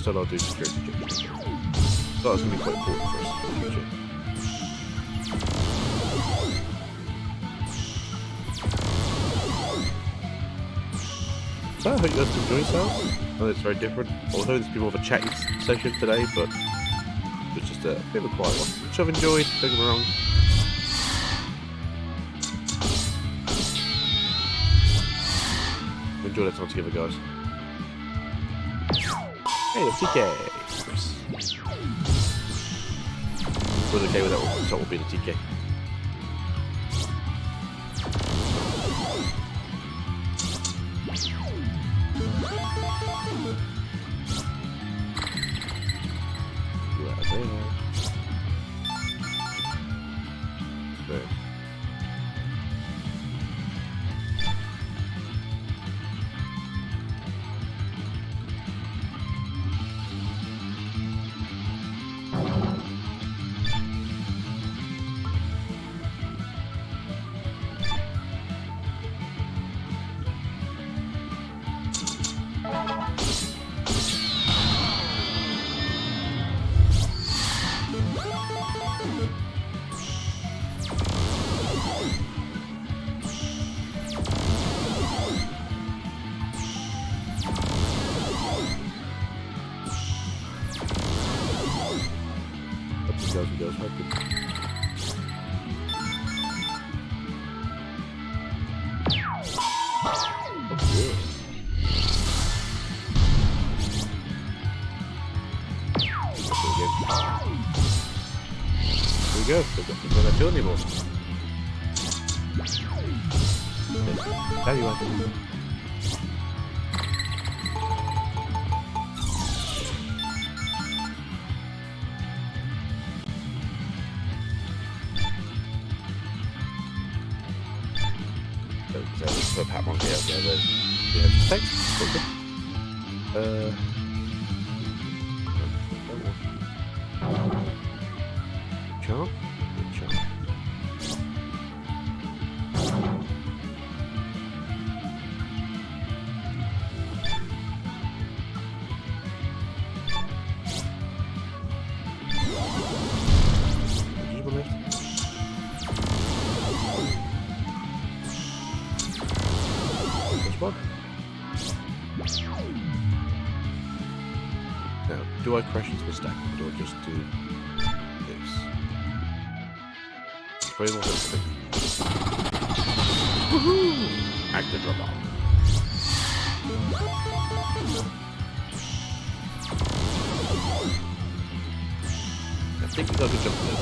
instead I'll do security checks. So that's going to be quite important for us in the future. So I hope you guys enjoy yourselves. I know it's very different. Although this has been more of a chatty session today, but it's just a bit of a quiet one, which I've enjoyed, don't get me wrong. Enjoy that time together, guys. Hey, the TK! Nice. Was okay with that one, so it will be the TK. There. Goes right good. There we go. Don't have to feel anymore. There you are. Put a pat monkey out there. Thanks. Okay. Charm? Charm. Now, do I crash into the stack, or do I just do this? It's very more sensitive. Woohoo! Act the drop on. I think we got a good jump there.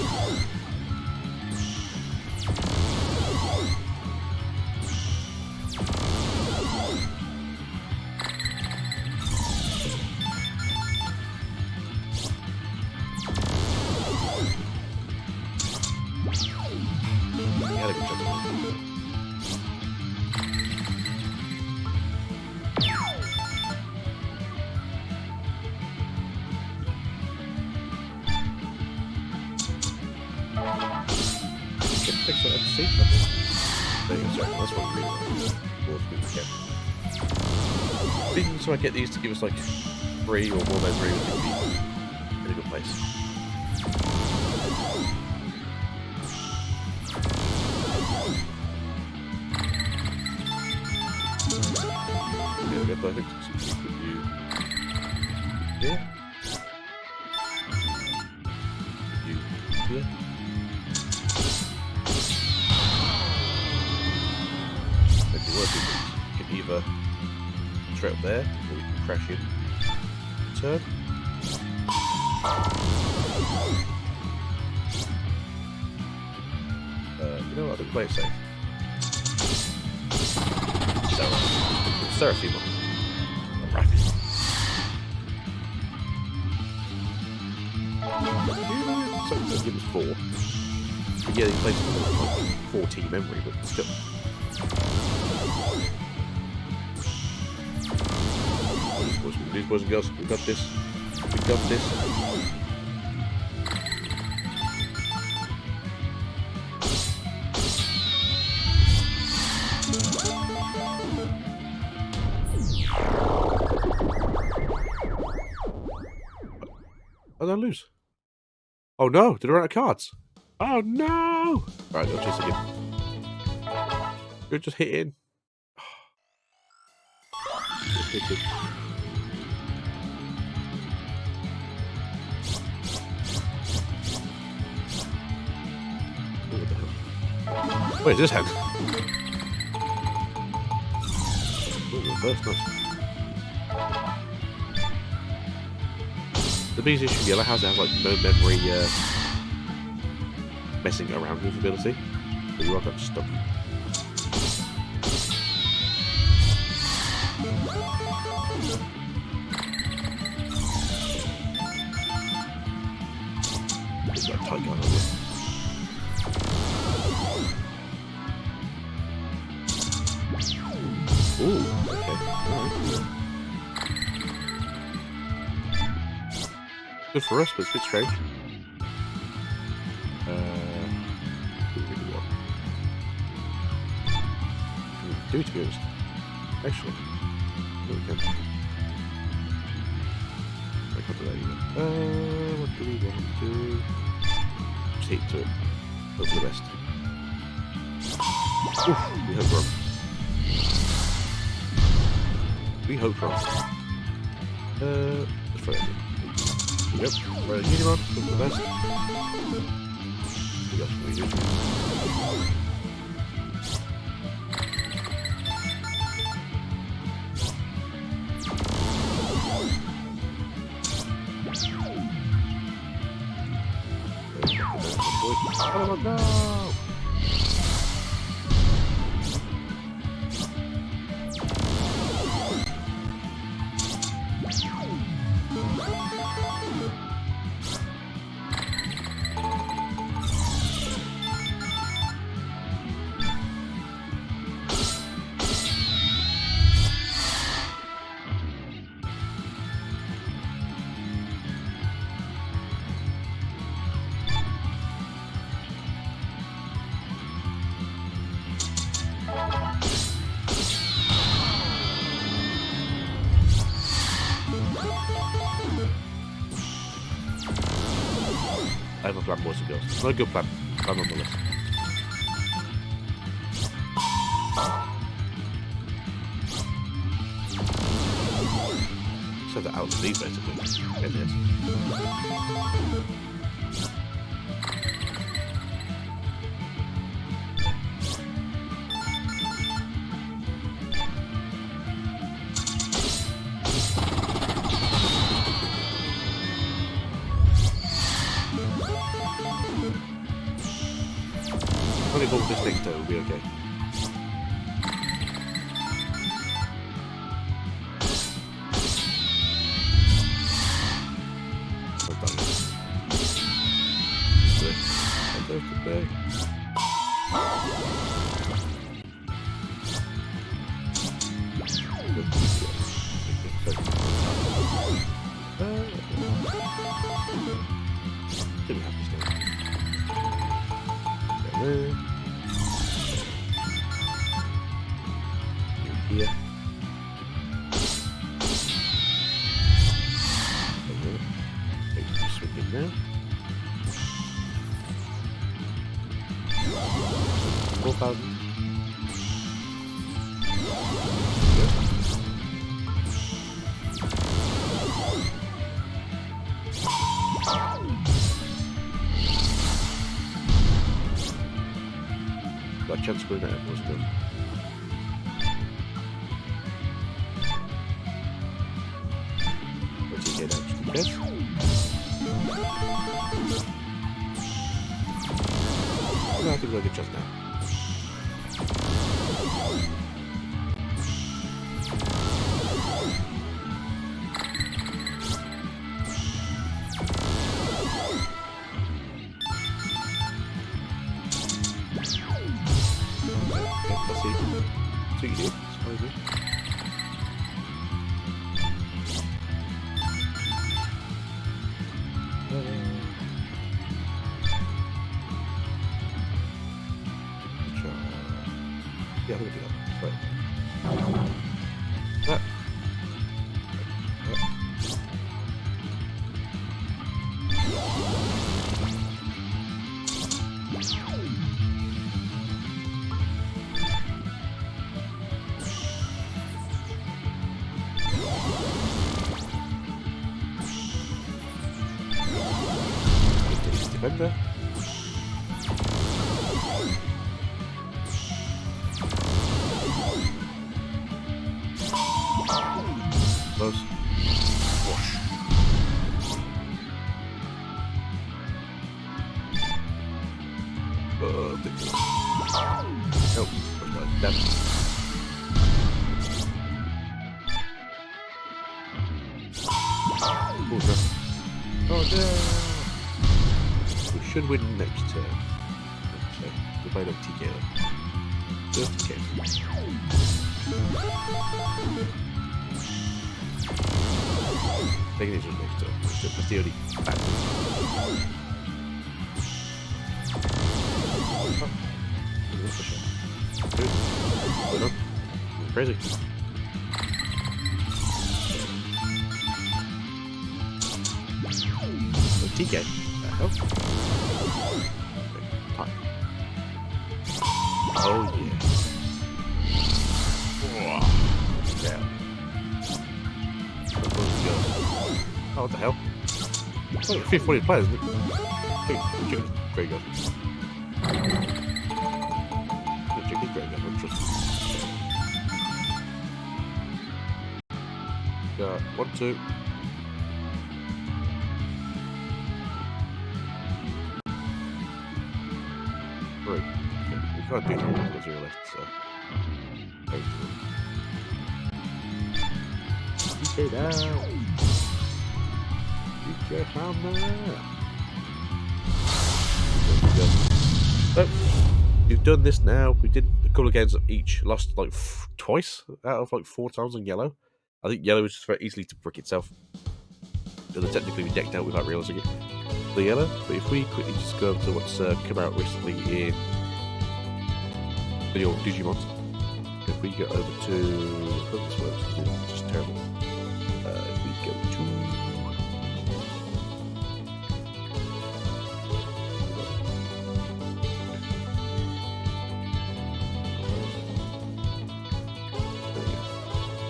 So I get these to give us like 3 or more memory would be in a good place. There we go, perfect. So we put you here. You here. Make it work. You can either straight up there, or we can crash in. Turn. You know what? I can play it safe. Seraphim. Rapid. Something that gives 4. But yeah, he plays with like 14 memory, but still. These boys and girls, we got this. We got this. And I lose. Oh no, did I run out of cards? Oh no! Alright, I'll chase again. You're just hitting. Hit it. Oh, what the hell? Wait, is this hand? Oh, reverse, nice. The biggest issue with Yellow House, it has like no memory messing around with ability. So you are kind of stuck. It's like tight gun on it. Ooh, okay. Alright. Good for us, but it's a bit strange. Do it to be honest. Actually, no, we can't. I can't do that either. What do we want to do? Just hit to it. Hope for the best. Oof, we hope wrong. We hope wrong. Let's try that again. Yep, right at Unimon, hope for the best. We got some we do. Oh no! I have a plan, boys and girls. It's not a good plan. I'm on the list. Just have to out these basically. Get this. Only ball this thing, so it'll be okay. Well done. Today. Didn't have this thing. There. Here. Swing in there. 4,000. Got a chance to go in there, was it good? What's he get out to the best? No, I think we'll get just now. So you did, supposedly. Yeah, I'm gonna do that. Right. That. defender. Close. Wash. Nope. Damn. Oh no! We should win next turn. Okay. Goodbye, no TKO. Just okay. Taking it just next turn. That's the only bad thing. Good. Well done. Crazy. TK. Hell? Time. Oh yeah. Yeah. Oh, what the hell? Oh, 50 players, isn't it? Great gun. Great gun. Got 1, 2. Right. Okay. We can't do all of the 0 left, so. DK down! DK hammer! So, we've done this now. We did a couple of games of each. Lost like twice out of like 4 times on yellow. I think yellow is just very easily to brick itself. Because technically we decked out without realising it. The yellow, but if we quickly just go over to what's come out recently in the old Digimon, if we go over to oh, this works, it's just terrible. If we go to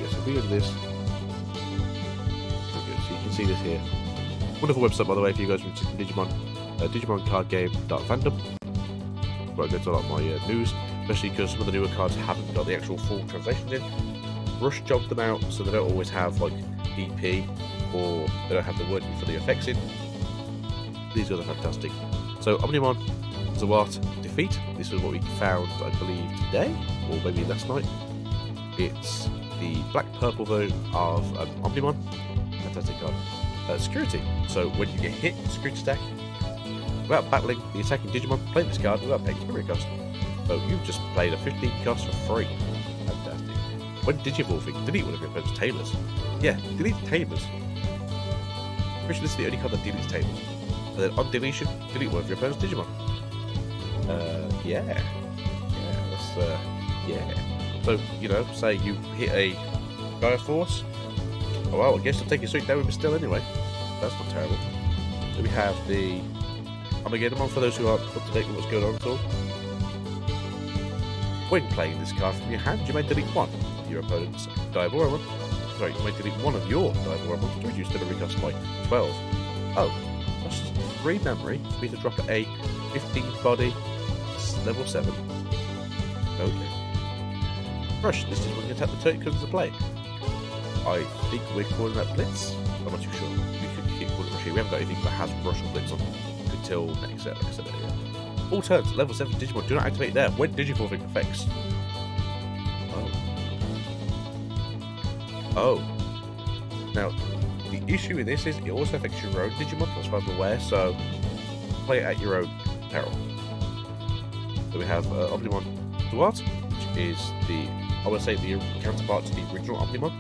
yes, if we go to this, okay, so you can see this here. Wonderful website, by the way, if you guys are interested in Digimon. DigimonCardGame.fandom, where I go to a lot of my news, especially because some of the newer cards haven't got the actual full translations in. Rush jobbed them out, so they don't always have like DP, or they don't have the wording for the effects in. These guys are fantastic. So Omnimon, Zawat, Defeat. This was what we found, I believe, today, or maybe last night. It's the black-purple version of Omnimon. Fantastic card. Security. So when you get hit, security stack, without battling the attacking Digimon, play this card without paying memory cost. So you've just played a 15 cost for free. Fantastic. When Digivolving, delete one of your opponent's Tailors. Yeah, delete Tailors. Pretty sure this is the only card that deletes Tailors. And then on deletion, delete one of your opponent's Digimon. Yeah, that's yeah. So you know, say you hit a Gaia Force. Oh well, I guess I'll take your straight down with me still anyway. That's not terrible. So we have the Armageddon for those who aren't up to date with what's going on at all. When playing this card from your hand, you may delete one of your opponent's Diaboromon. Sorry, you may delete one of your Diaboromon to reduce the memory cost by 12. Oh, that's 3 memory for me to drop at a 15 body level 7. Okay. Rush, this is when you attack the turret comes into play. I think we're calling that Blitz. I'm not too sure. We could keep calling it Rush here. We haven't got anything that has Rush or Blitz on until next set, like I said earlier. All turns, level 7 Digimon do not activate there when Digivolving effects. Oh. Now, the issue with this is it also affects your own Digimon, as far as I'm aware, so play it at your own peril. So we have Omnimon Duarte, which is the, I would say, the counterpart to the original Omnimon.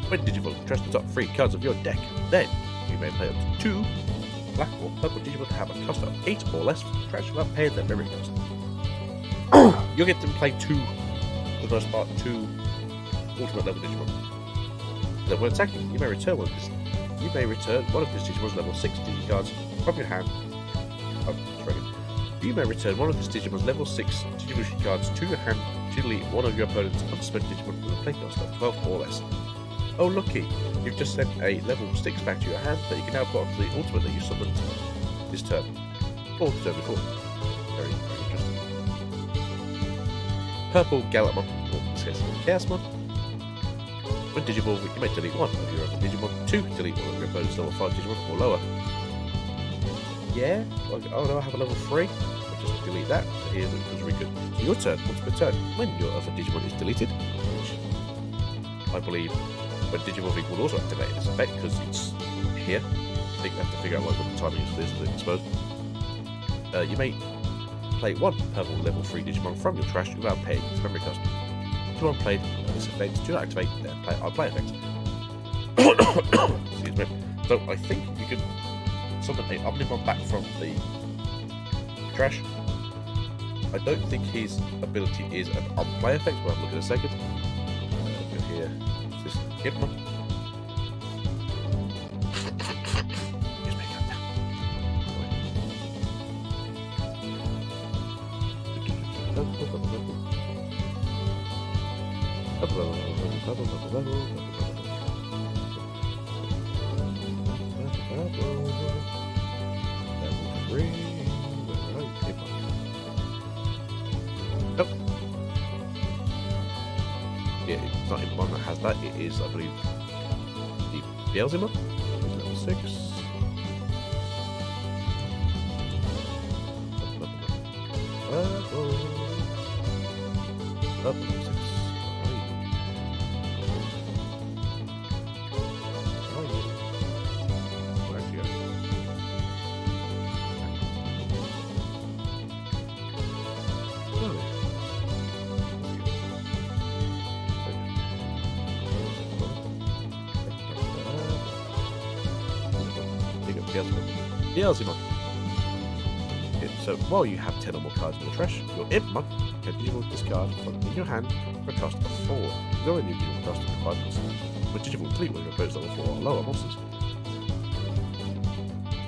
When Digivolving, trust the top 3 cards of your deck. Then, you may play up to 2 black or purple Digimon to have a cost of 8 or less for trash without paying their memory cost. You'll get to play 2, for the most part, 2 ultimate level Digimon. Then when attacking, you may return one of this. You may return one of this Digimon's level 6 Digicards from your hand. Oh, sorry. You may return one of this Digimon's level 6 Digivolution cards to your hand to delete one of your opponent's unspent Digimon with a play cost of 12 or less. Oh, lucky! You've just sent a level 6 back to your hand that you can now put onto the ultimate that you summoned this turn. Or the turn before. Very, very interesting. Purple Gallantmon, or in this case, Chaosmon. When Digivolve, you may delete one of your other Digimon. 2, delete one of your opponent's level 5 Digimon or lower. Yeah? Like, oh no, I have a level 3. I'll just delete that. Here, that was really good. So your turn, once per turn, when your other Digimon is deleted, which I believe when Digivolving will also activate this effect because it's here. I think we have to figure out like what the timing is for this, I suppose. You may play one purple level 3 Digimon from your trash without paying its memory cost. Digimon played this effect do not activate their play effect. Excuse me. So I think you can summon a Omnimon back from the trash. I don't think his ability is an on-play effect, but I'll look in a second. Go here. Is this Hitmon? Just make that Nope. Yeah, it's not Hitmon that has that. It is, I believe, the Beelzemon. He's level 6. Level 6. Beelzemon. Okay, so while you have 10 or more cards in the trash, your Impmon can Digivolve discard one in your hand for a cost of 4. Your new Digivolve cost of 5 monsters. With Digivolve complete when your opponent's level 4 or lower monsters.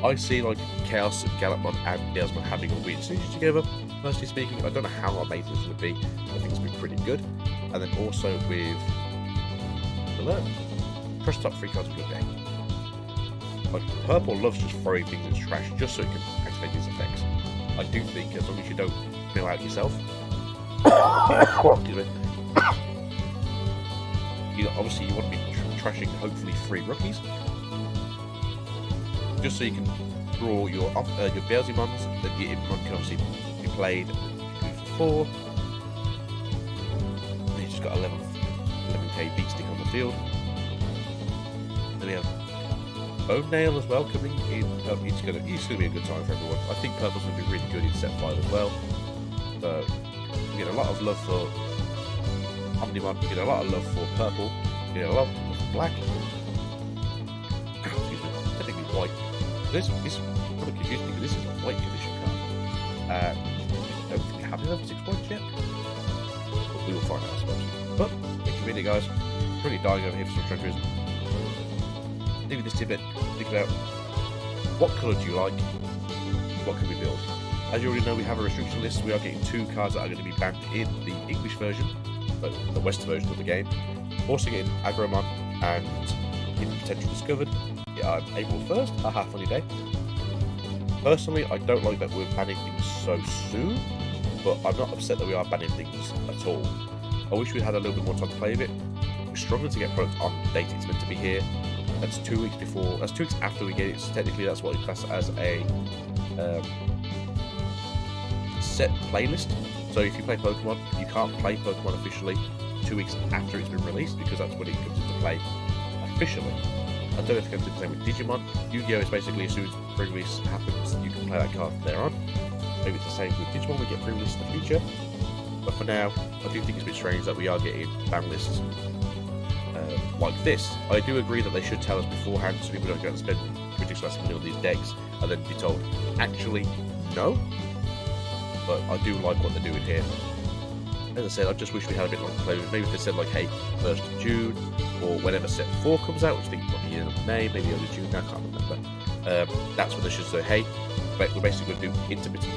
I see like Chaos and Gallantmon and Beelzemon having a weird synergy together. Personally speaking, I don't know how amazing it's going to be. I think it's been pretty good. And then also with Alert, crush top 3 cards of your deck. Like, Purple loves just throwing things in the trash just so it can activate these effects. I do think as long as you don't mill out yourself, excuse me, obviously you want to be trashing hopefully 3 rookies, just so you can draw your Beelzemons. Then your Impmon can obviously be played for 4. Then you just got 11k beat stick on the field. Then we have Bone Nail as well coming in. It's gonna be a good time for everyone. I think Purple's gonna be really good in set 5 as well. So we get a lot of love for Omnimon, we get a lot of love for Purple, we get a lot of love for Black. Excuse me, technically white. This kind of confusing because this is a white condition card. I don't think we have any level 6 points yet. But we will find out, I suppose. But thank you really guys. Pretty dying over here for some treasures. Leave this tidbit, think about what colour do you like, what can we build. As you already know, we have a restriction list. We are getting 2 cards that are going to be banned in the English version, so the Western version of the game. Also getting Agromon and Hidden Potential Discovered on April 1st, haha, funny day. Personally, I don't like that we're banning things so soon, but I'm not upset that we are banning things at all. I wish we had a little bit more time to play with it. We're struggling to get products on the date it's meant to be here. That's 2 weeks before. That's 2 weeks after we get it. So technically, that's what we class as a set playlist. So if you play Pokemon, you can't play Pokemon officially 2 weeks after it's been released because that's when it comes into play officially. I don't know if it's going to do the same with Digimon. Yu-Gi-Oh! Is basically as soon as pre-release happens, you can play that card from there on. Maybe it's the same with Digimon. We get pre-release in the future. But for now, I do think it's a bit strange that we are getting ban lists like this. I do agree that they should tell us beforehand so people don't go and spend ridiculous money on these decks and then be told, actually, no. But I do like what they're doing here. As I said, I just wish we had a bit longer to play with. Maybe if they said like, hey, 1st of June, or whenever set 4 comes out, which I think might be in May, maybe early June, I can't remember. That's when they should say, hey, we're basically going to do intermittent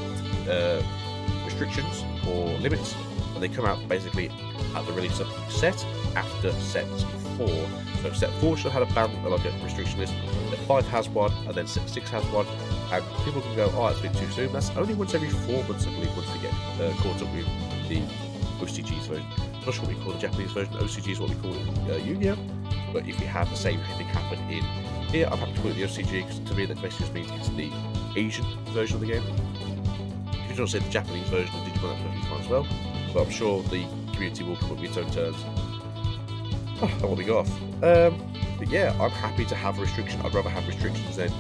restrictions or limits, and they come out basically at the release of each set after set 4. So set 4 should have had a ban, like a restriction list. Set 5 has one, and then set 6 has one. And people can go, oh, that's a bit too soon. That's only once every 4 months, I believe, once we get caught up with the OCG's version. I'm not sure what we call the Japanese version. OCG is what we call it in Yu-Gi-Oh! But if we have the same thing happen in here, I'm happy to call it the OCG, because to me that basically just means it's the Asian version of the game. If you don't say the Japanese version of Digimon, that's perfectly fine as well. But I'm sure the community will come up with its own terms. Oh, I want to go off. But yeah, I'm happy to have a restriction. I'd rather have restrictions than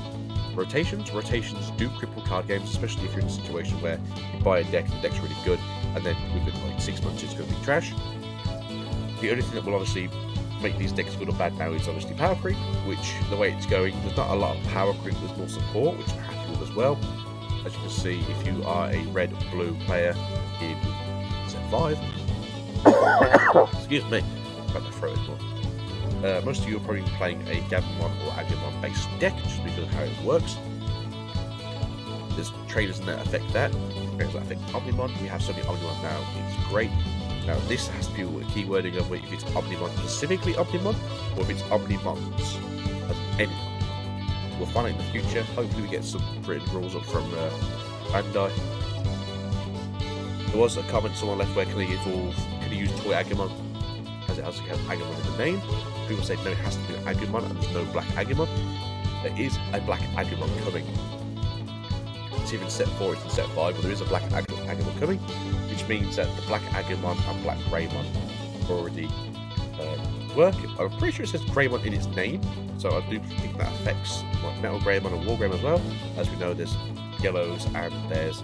rotations. Rotations do cripple card games, especially if you're in a situation where you buy a deck and the deck's really good, and then within like 6 months it's going to be trash. The only thing that will obviously make these decks good or bad now is obviously power creep, which the way it's going, there's not a lot of power creep, there's more support, which I'm happy with as well. As you can see, if you are a red-blue player in set 5, excuse me, I've got my throat anymore. Most of you are probably playing a Gabumon or Agumon based deck just because of how it works. There's trainers in there that affect that. Trainers that affect Omnimon. We have so many Omnimon now, it's great. Now this has to do with keywording of if it's Omnimon specifically Omnimon, or if it's Omnimons as any. We'll find out in the future. Hopefully we get some written rules up from Bandai. There was a comment someone left where can he use Toy Agumon as it has Agumon in the name. People say no, it has to be an Agumon and there's no black Agumon. There is a black Agumon coming. It's even set 4, it's in set 5, but there is a black Agumon coming, which means that the black Agumon and black Greymon already work. I'm pretty sure it says Greymon in its name, so I do think that affects like Metal Greymon and War Greymon as well. As we know, there's yellows and there's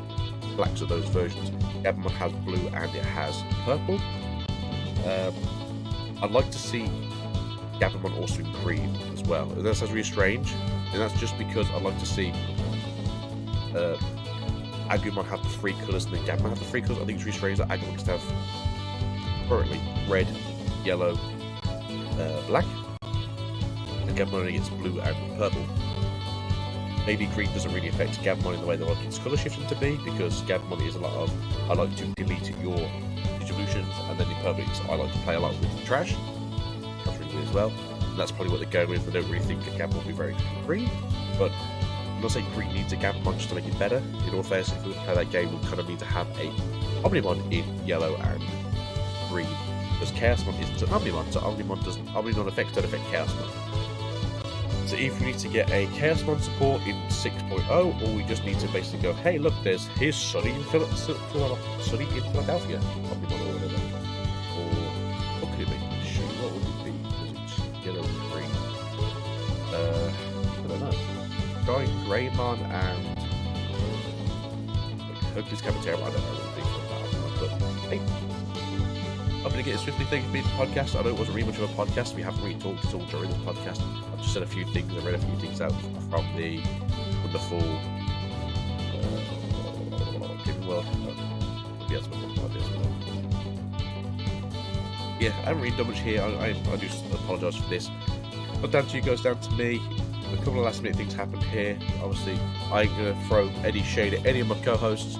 blacks of those versions. Gabumon has blue and it has purple. I'd like to see Gabumon also in green as well. And that sounds really strange, and that's just because I'd like to see Agumon have the 3 colours and then Gabumon have the 3 colours. I think it's really strange that Agumon used to have currently red, yellow, black, and Gabumon only gets blue and purple. Maybe green doesn't really affect Gabumon in the way that I like its colour shifting to be, because Gabumon is a lot of, I like to delete your distributions, and then in purple I like to play a lot with the trash. That's really good as well, and that's probably what they're going with. I don't really think a Gabumon will be very green, but I'm not saying green needs a Gabumon just to make it better. In all fairness, if we were to play that game, we kind of need to have a Omnimon in yellow and green, because Chaosmon isn't an Omnimon, so Omnimon effects don't affect Chaosmon. So if we need to get a Chaosmon support in 6.0, or we just need to basically go, hey look, here's Sunny in Philadelphia, Omnimon or whatever. Or what could it be? What would it be? Because it's yellow and green. I don't know. Going Greymon and Hercules Cafeteria, I don't know what it would be for that, but hey. I'm going to get a Swiftly thing being a podcast. I know it wasn't really much of a podcast. We haven't really talked at all during this podcast. I've just said a few things. I read a few things out from the wonderful Giving World. Yeah, I haven't really done much here. I do apologise for this. But down to you guys, down to me. A couple of last minute things happened here. Obviously, I ain't going to throw any shade at any of my co-hosts.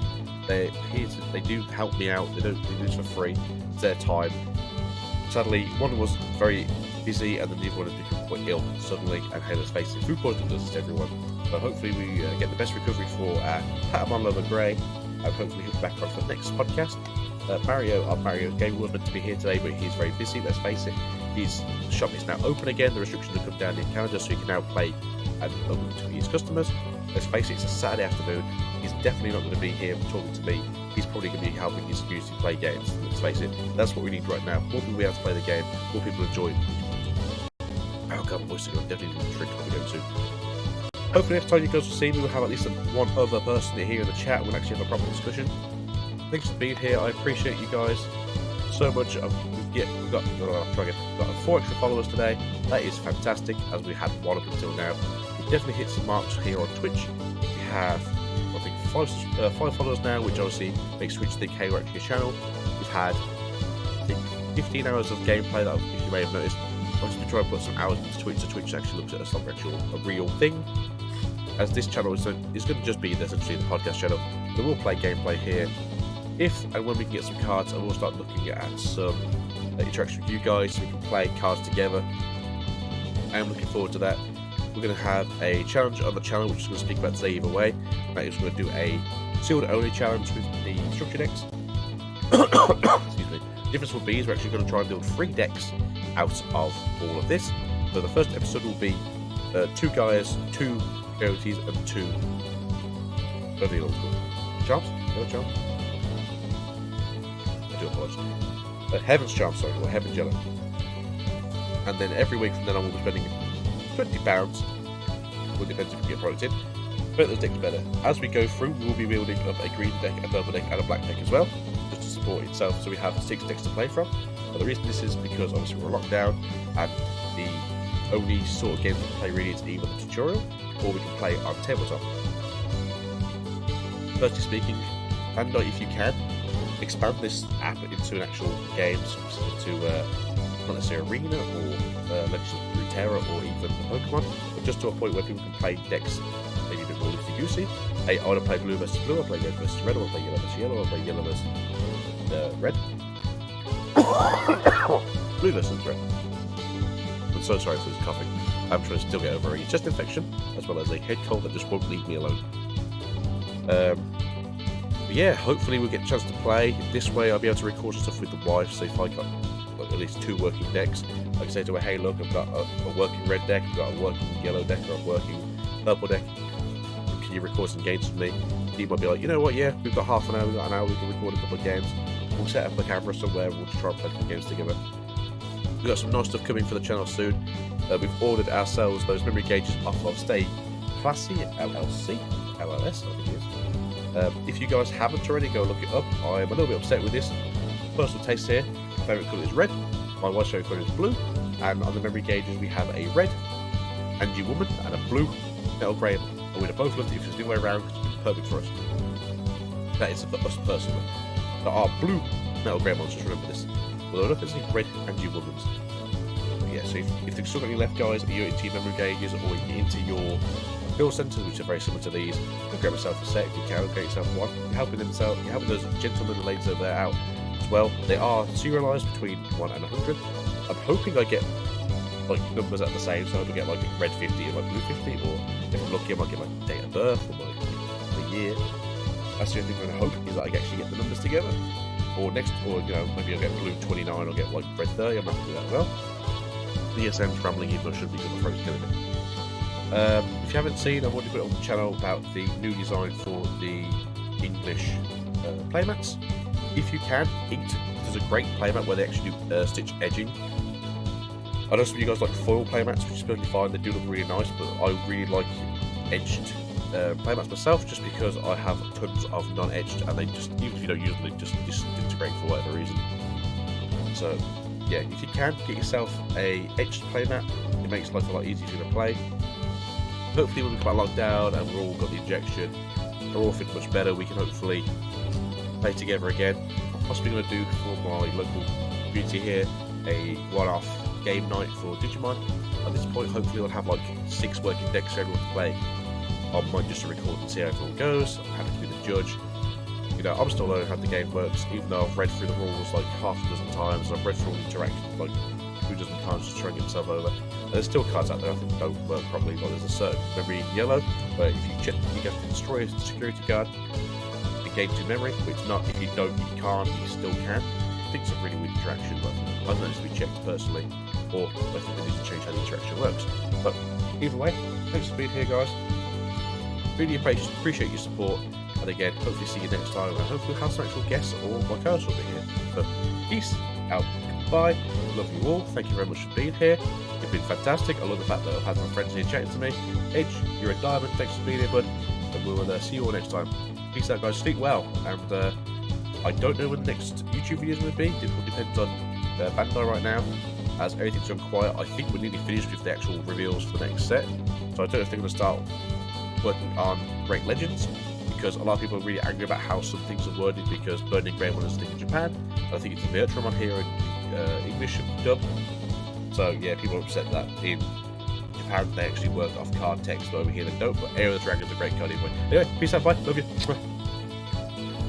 They do help me out. They do this for free. It's their time. Sadly, one was very busy, and then the other one has become quite ill suddenly. And hey, let's face it, food poisoning does this to everyone. But hopefully, we get the best recovery for Patamon Lover Grey, and hopefully he'll be back on for the next podcast. Mario Game was meant to be here today, but he's very busy. Let's face it, his shop is now open again. The restrictions have come down in Canada, so he can now play and open to his customers. Let's face it, it's a Saturday afternoon. He's definitely not going to be here talking to me. He's probably going to be helping his community play games. Let's face it, that's what we need right now. More people be able to play the game, more people enjoy it. Oh god, my voice is going to definitely drink when we go soon. Hopefully next time you guys will see me, we'll have at least one other person here in the chat and we'll actually have a proper discussion. Thanks for being here. I appreciate you guys so much. We've got 4 extra followers today. That is fantastic, as we had 1 up until now. We've definitely hit some marks here on Twitch. We have, I think, 5 followers now, which obviously makes Twitch think, hey, we're actually a channel. We've had, I think, 15 hours of gameplay, that if you may have noticed. Obviously, we try and put some hours into Twitch, so Twitch actually looks at us like a real thing. As this channel is going to just be essentially the podcast channel. We will play gameplay here. If and when we can get some cards, I will start looking at some interaction with you guys so we can play cards together. I'm looking forward to that. We're going to have a challenge on the channel, which is going to speak about today either way. That is, we're going to do a sealed only challenge with the structure decks. Excuse me. The difference will be is we're actually going to try and build 3 decks out of all of this. So the first episode will be 2 Gaias, 2 Coyotes, and 2 Charms? No Charms? I do apologize. Heaven's Charm, sorry, or Heaven's Yellow. And then every week from then on we'll be spending £20. Well, it depends if we get products in. But those decks better. As we go through, we'll be building up a green deck, a purple deck, and a black deck as well, just to support itself. So we have 6 decks to play from. But the reason this is because obviously we're locked down, and the only sort of games we can play really is either the tutorial or we can play on tabletop. Firstly speaking, Bandai, if you can, expand this app into an actual game, to not necessarily Arena or Legends of Runeterra or even Pokemon, but just to a point where people can play decks maybe a bit more loosey-goosey. Hey, I want to play blue versus blue, I play red versus red, I want to play yellow versus yellow, I play yellow versus red. Blue versus red. I'm so sorry for this coughing. I'm trying to still get over a chest infection, as well as a head cold that just won't leave me alone. Yeah, hopefully we'll get a chance to play. This way I'll be able to record stuff with the wife, so if I got at least 2 working decks, I can say to her, hey look, I've got a working red deck, I've got a working yellow deck, or a working purple deck, can you record some games for me? He might be like, you know what, yeah, we've got half an hour, we've got an hour, we can record a couple of games, we'll set up a camera somewhere, we'll just try and play some games together. We've got some nice stuff coming for the channel soon. We've ordered ourselves those memory gauges off of Stay Classy, LLC, LLS, I think it is. If you guys haven't already, go look it up. I'm a little bit upset with this. Personal taste here. My favourite colour is red. My wife's favourite colour is blue. And on the memory gauges we have a red Angie Woman and a blue Metal Grey. And we'd have both loved it if it was the other way around, because it's perfect for us. That is for us personally. There are blue Metal Grey monsters, remember this. Although look at the red Angie Womans. But yeah, so if you've still got any left, guys, and you're into your memory gauges or you're into your build centres, which are very similar to these, go grab yourself a set if you can, get yourself one. You're helping those gentlemen and ladies over there out as well. They are serialised between 1 and 100. I'm hoping I get like numbers at the same, so I hope I get like red 50 and like blue 50, or if I'm lucky I might get like date of birth or like the year. That's the only thing I'm going to hope, is that I actually get the numbers together. Or you know, maybe I'll get blue 29 or get like red 30, I'm not going to do that well. The ESM's rambling even, I should be, because my throat's killing me. If you haven't seen, I've already put it on the channel about the new design for the English playmats. If you can, Inked does a great playmat where they actually do stitch edging. I know some of you guys like foil playmats, which is perfectly fine, they do look really nice, but I really like edged playmats myself, just because I have tons of non-edged, and they just, even if you don't use them, they just disintegrate for whatever reason. So yeah, if you can, get yourself a edged playmat, it makes life a lot easier for you to play. Hopefully when we're quite locked down and we're all got the injection, we're all feeling much better, we can hopefully play together again. I'm possibly going to do for my local community here a one-off game night for Digimon. At this point, hopefully I'll have like 6 working decks for everyone to play. I might just record and see how everyone goes. I'm happy to be the judge. You know, I'm still learning how the game works, even though I've read through the rules like half a dozen times. I've read through all the interactions like 2 dozen times just trying to get myself over. And there's still cards out there I think don't work properly, but there's a certain memory in yellow where if you check, you have to destroy a security guard and gain 2 memory, which not if you don't, you can't, you still can. I think it's a really weird interaction, but I don't know if it's been checked personally, or I think they need to change how the interaction works. But either way, thanks for being here, guys. Really appreciate your support, and again, hopefully see you next time, and hopefully have some actual guests or my co-host will be here. So, peace out, goodbye, love you all, thank you very much for being here. You've been fantastic. I love the fact that I've had my friends here chatting to me. Edge, you're a diamond, thanks for being here, bud, and we'll see you all next time. Peace out, guys, sleep well, and I don't know when the next YouTube video is going to be. It will depend on Bandai right now, as everything's gone quiet. I think we're nearly finished with the actual reveals for the next set, so I don't know if they're going to start working on Great Legends, because a lot of people are really angry about how some things are worded, because Burning Great one is a thing in Japan, and I think it's a Virtuamon here in English dub. So yeah, people are upset that in Japan they actually work off card text, but over here they don't. But Aero the Dragon's a great card anyway. Anyway, peace out, bye, love you.